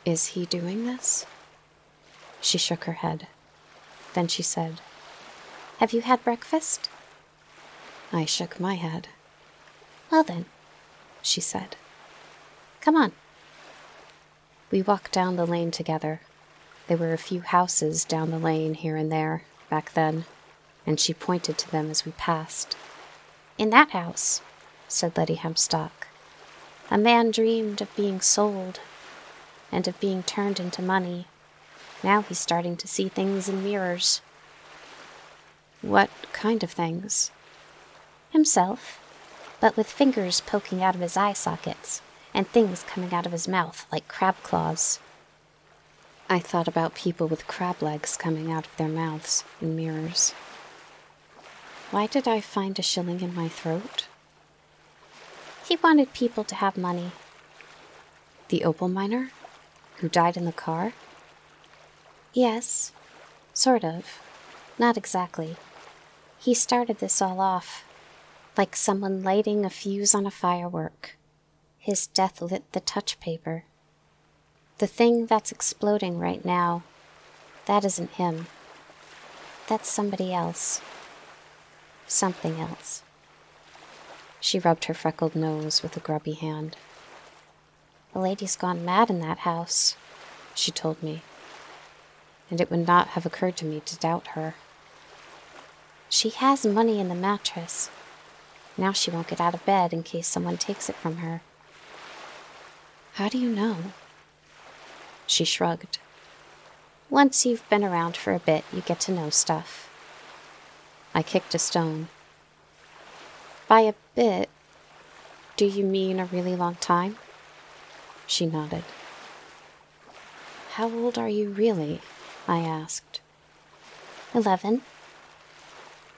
Is he doing this? She shook her head. Then she said, Have you had breakfast? I shook my head. Well then, she said. Come on. We walked down the lane together. There were a few houses down the lane here and there, back then, and she pointed to them as we passed. In that house, said Letty Hempstock, a man dreamed of being sold and of being turned into money. Now he's starting to see things in mirrors. What kind of things? Himself, but with fingers poking out of his eye sockets and things coming out of his mouth like crab claws. I thought about people with crab legs coming out of their mouths in mirrors. Why did I find a shilling in my throat? He wanted people to have money. The opal miner? Who died in the car? Yes, sort of. Not exactly. He started this all off, like someone lighting a fuse on a firework. His death lit the touch paper. The thing that's exploding right now, that isn't him. That's somebody else. Something else. She rubbed her freckled nose with a grubby hand. The lady's gone mad in that house, she told me, and it would not have occurred to me to doubt her. She has money in the mattress. Now she won't get out of bed in case someone takes it from her. How do you know? She shrugged. Once you've been around for a bit, you get to know stuff. I kicked a stone. By a bit, do you mean a really long time? She nodded. How old are you really? I asked. 11.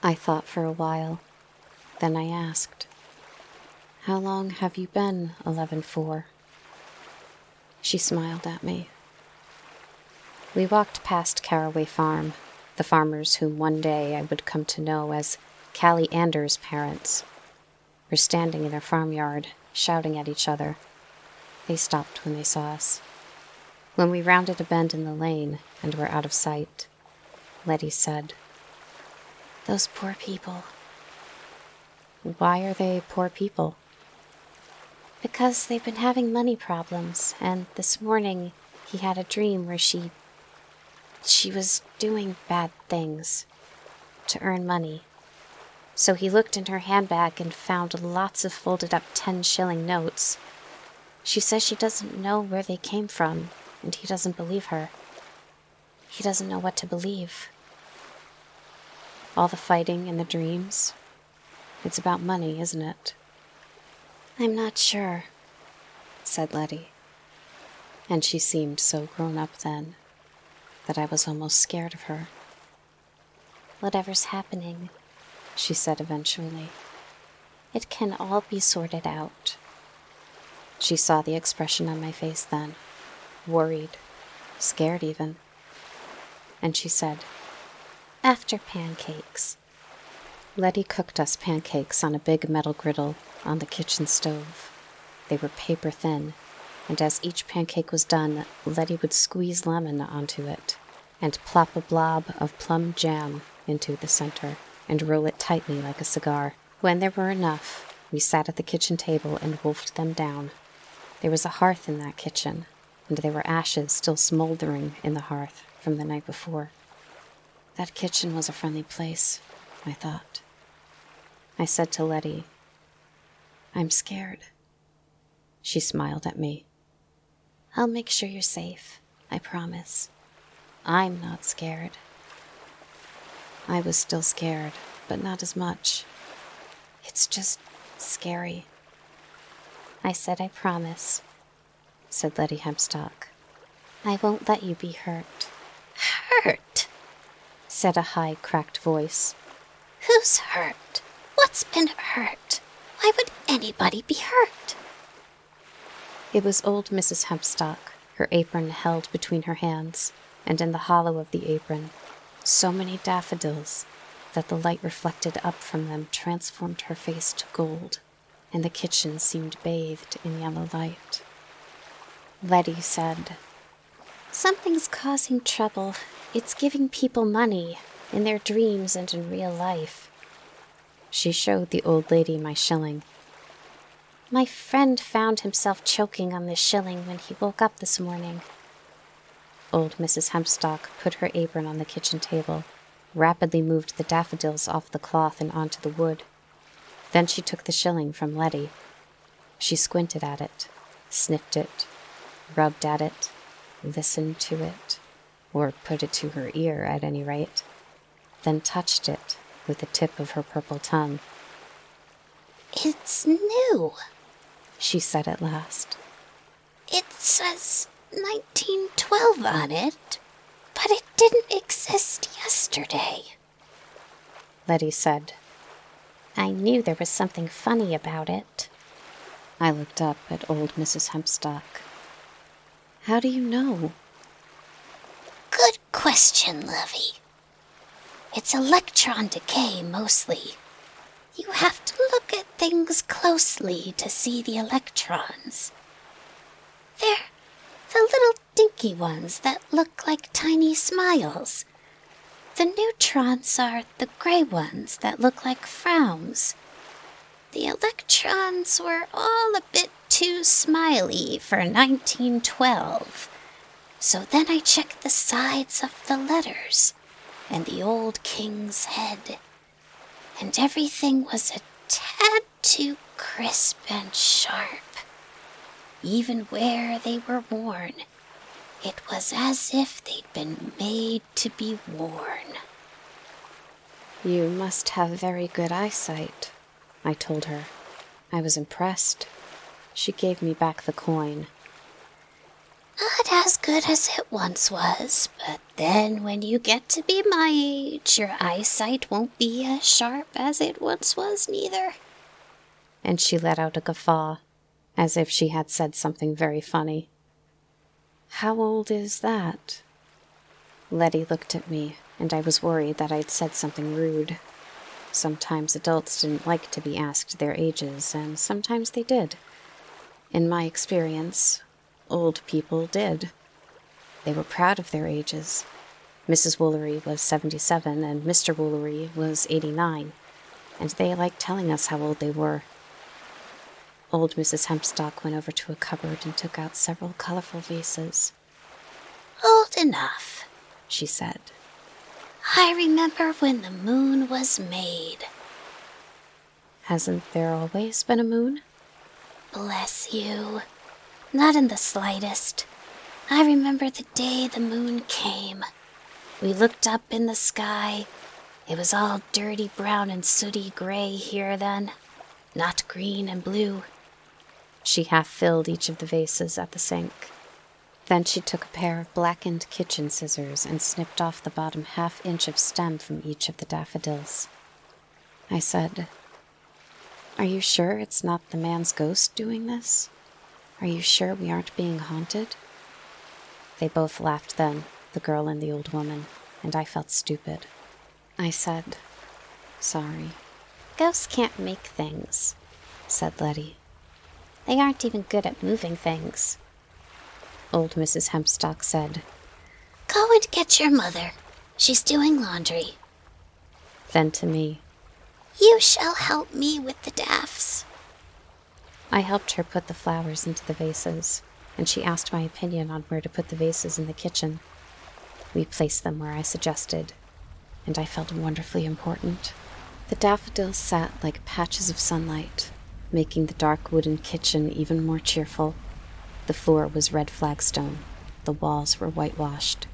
I thought for a while. Then I asked, how long have you been 11 for? She smiled at me. We walked past Caraway Farm, the farmers whom one day I would come to know as Callie Anders' parents, were standing in their farmyard, shouting at each other. They stopped when they saw us. When we rounded a bend in the lane and were out of sight, Letty said, Those poor people. Why are they poor people? Because they've been having money problems, and this morning he had a dream where she was doing bad things to earn money. So he looked in her handbag and found lots of folded up 10-shilling notes. She says she doesn't know where they came from, and he doesn't believe her. He doesn't know what to believe. All the fighting and the dreams. It's about money, isn't it? I'm not sure, said Letty. And she seemed so grown up then that I was almost scared of her. Whatever's happening, she said eventually, it can all be sorted out. She saw the expression on my face then, worried, scared even. And she said, After pancakes. Letty cooked us pancakes on a big metal griddle on the kitchen stove. They were paper thin, and as each pancake was done, Letty would squeeze lemon onto it and plop a blob of plum jam into the center and roll it tightly like a cigar. When there were enough, we sat at the kitchen table and wolfed them down. There was a hearth in that kitchen, and there were ashes still smoldering in the hearth from the night before. That kitchen was a friendly place, I thought. I said to Letty, I'm scared. She smiled at me. I'll make sure you're safe, I promise. I'm not scared. I was still scared, but not as much. It's just scary. I said I promise, said Letty Hempstock. I won't let you be hurt. Hurt? Said a high, cracked voice. Who's hurt? What's been hurt? Why would anybody be hurt? It was old Mrs. Hempstock, her apron held between her hands, and in the hollow of the apron, so many daffodils that the light reflected up from them transformed her face to gold, and the kitchen seemed bathed in yellow light. Letty said, Something's causing trouble. It's giving people money, in their dreams and in real life. She showed the old lady my shilling. My friend found himself choking on this shilling when he woke up this morning. Old Mrs. Hempstock put her apron on the kitchen table, rapidly moved the daffodils off the cloth and onto the wood. Then she took the shilling from Letty. She squinted at it, sniffed it, rubbed at it, listened to it, or put it to her ear at any rate, then touched it with the tip of her purple tongue. It's new, she said at last. It says 1912 on it, but it didn't exist yesterday. Letty said, I knew there was something funny about it. I looked up at old Mrs. Hempstock. How do you know? Good question, Lovey. It's electron decay, mostly. You have to look at things closely to see the electrons. They're the little dinky ones that look like tiny smiles. The neutrons are the gray ones that look like frowns. The electrons were all a bit too smiley for 1912. So then I checked the sides of the letters and the old king's head, and everything was a tad too crisp and sharp. Even where they were worn, it was as if they'd been made to be worn. You must have very good eyesight, I told her. I was impressed. She gave me back the coin. Not as good as it once was, but then when you get to be my age, your eyesight won't be as sharp as it once was neither. And she let out a guffaw, as if she had said something very funny. How old is that? Letty looked at me, and I was worried that I'd said something rude. Sometimes adults didn't like to be asked their ages, and sometimes they did. In my experience, old people did. They were proud of their ages. Mrs. Woolery was 77, and Mr. Woolery was 89, and they liked telling us how old they were. Old Mrs. Hempstock went over to a cupboard and took out several colorful vases. Old enough, she said. I remember when the moon was made. Hasn't there always been a moon? Bless you. Not in the slightest. I remember the day the moon came. We looked up in the sky. It was all dirty brown and sooty gray here then, not green and blue. She half filled each of the vases at the sink. Then she took a pair of blackened kitchen scissors and snipped off the bottom half-inch of stem from each of the daffodils. I said, Are you sure it's not the man's ghost doing this? Are you sure we aren't being haunted? They both laughed then, the girl and the old woman, and I felt stupid. I said, Sorry. Ghosts can't make things, said Letty. They aren't even good at moving things. Old Mrs. Hempstock said, Go and get your mother. She's doing laundry. Then to me, You shall help me with the daffs. I helped her put the flowers into the vases. and she asked my opinion on where to put the vases in the kitchen. We placed them where I suggested, and I felt wonderfully important. The daffodils sat like patches of sunlight, making the dark wooden kitchen even more cheerful. The floor was red flagstone. The walls were whitewashed.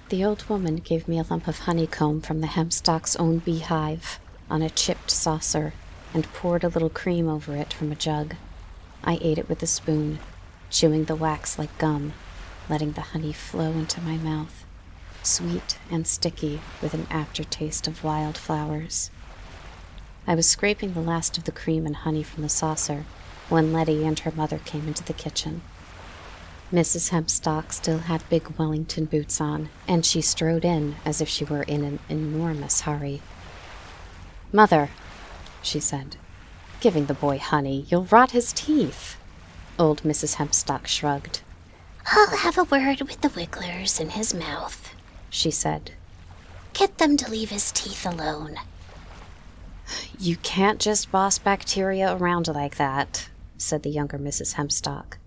The old woman gave me a lump of honeycomb from the hempstock's own beehive on a chipped saucer and poured a little cream over it from a jug. I ate it with a spoon, chewing the wax like gum, letting the honey flow into my mouth, sweet and sticky with an aftertaste of wild flowers. I was scraping the last of the cream and honey from the saucer when Letty and her mother came into the kitchen. Mrs. Hempstock still had big Wellington boots on, and she strode in as if she were in an enormous hurry. "Mother," she said, "giving the boy honey, you'll rot his teeth." Old Mrs. Hempstock shrugged. I'll have a word with the wigglers in his mouth, she said. Get them to leave his teeth alone. "You can't just boss bacteria around like that," said the younger Mrs. Hempstock.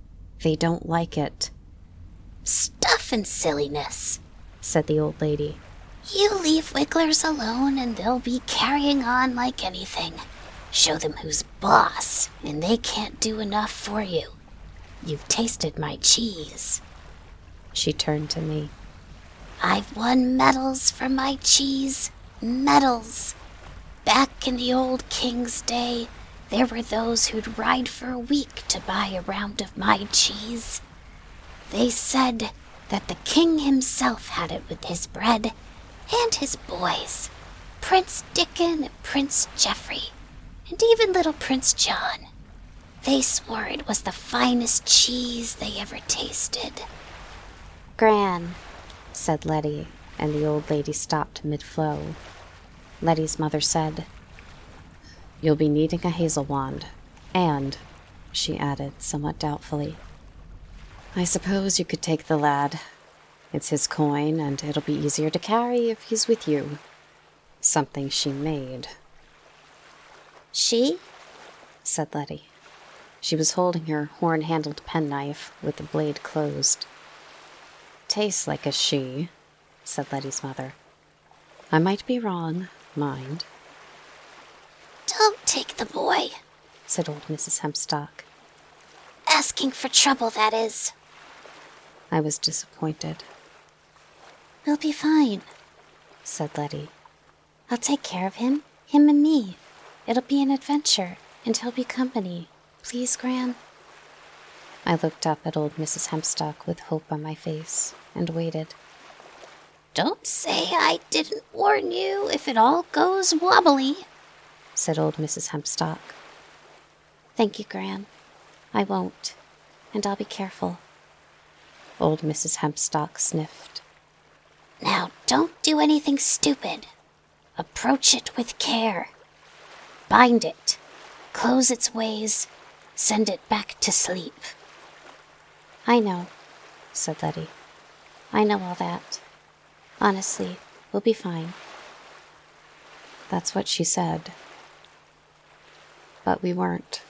"They don't like it." Stuff and silliness, said the old lady. You leave wigglers alone and they'll be carrying on like anything. Show them who's boss, and they can't do enough for you. You've tasted my cheese. She turned to me. I've won medals for my cheese. Medals. Back in the old king's day, there were those who'd ride for a week to buy a round of my cheese. They said that the king himself had it with his bread and his boys, Prince Dickon and Prince Geoffrey, and even little Prince John. They swore it was the finest cheese they ever tasted. "Gran," said Letty, and the old lady stopped mid-flow. Letty's mother said, "You'll be needing a hazel wand, and," she added somewhat doubtfully, "I suppose you could take the lad. It's his coin, and it'll be easier to carry if he's with you." Something she made. She? Said Letty. She was holding her horn-handled penknife with the blade closed. "Tastes like a she," said Letty's mother. "I might be wrong, mind." Don't take the boy, said old Mrs. Hempstock. Asking for trouble, that is. I was disappointed. We'll be fine, said Letty. I'll take care of him and me. It'll be an adventure, and he'll be company. Please, Gran? I looked up at old Mrs. Hempstock with hope on my face and waited. Don't say I didn't warn you if it all goes wobbly, said old Mrs. Hempstock. Thank you, Gran. I won't, and I'll be careful. Old Mrs. Hempstock sniffed. Now, don't do anything stupid. Approach it with care. Bind it. Close its ways. Send it back to sleep. I know, said Letty. I know all that. Honestly, we'll be fine. That's what she said. But we weren't.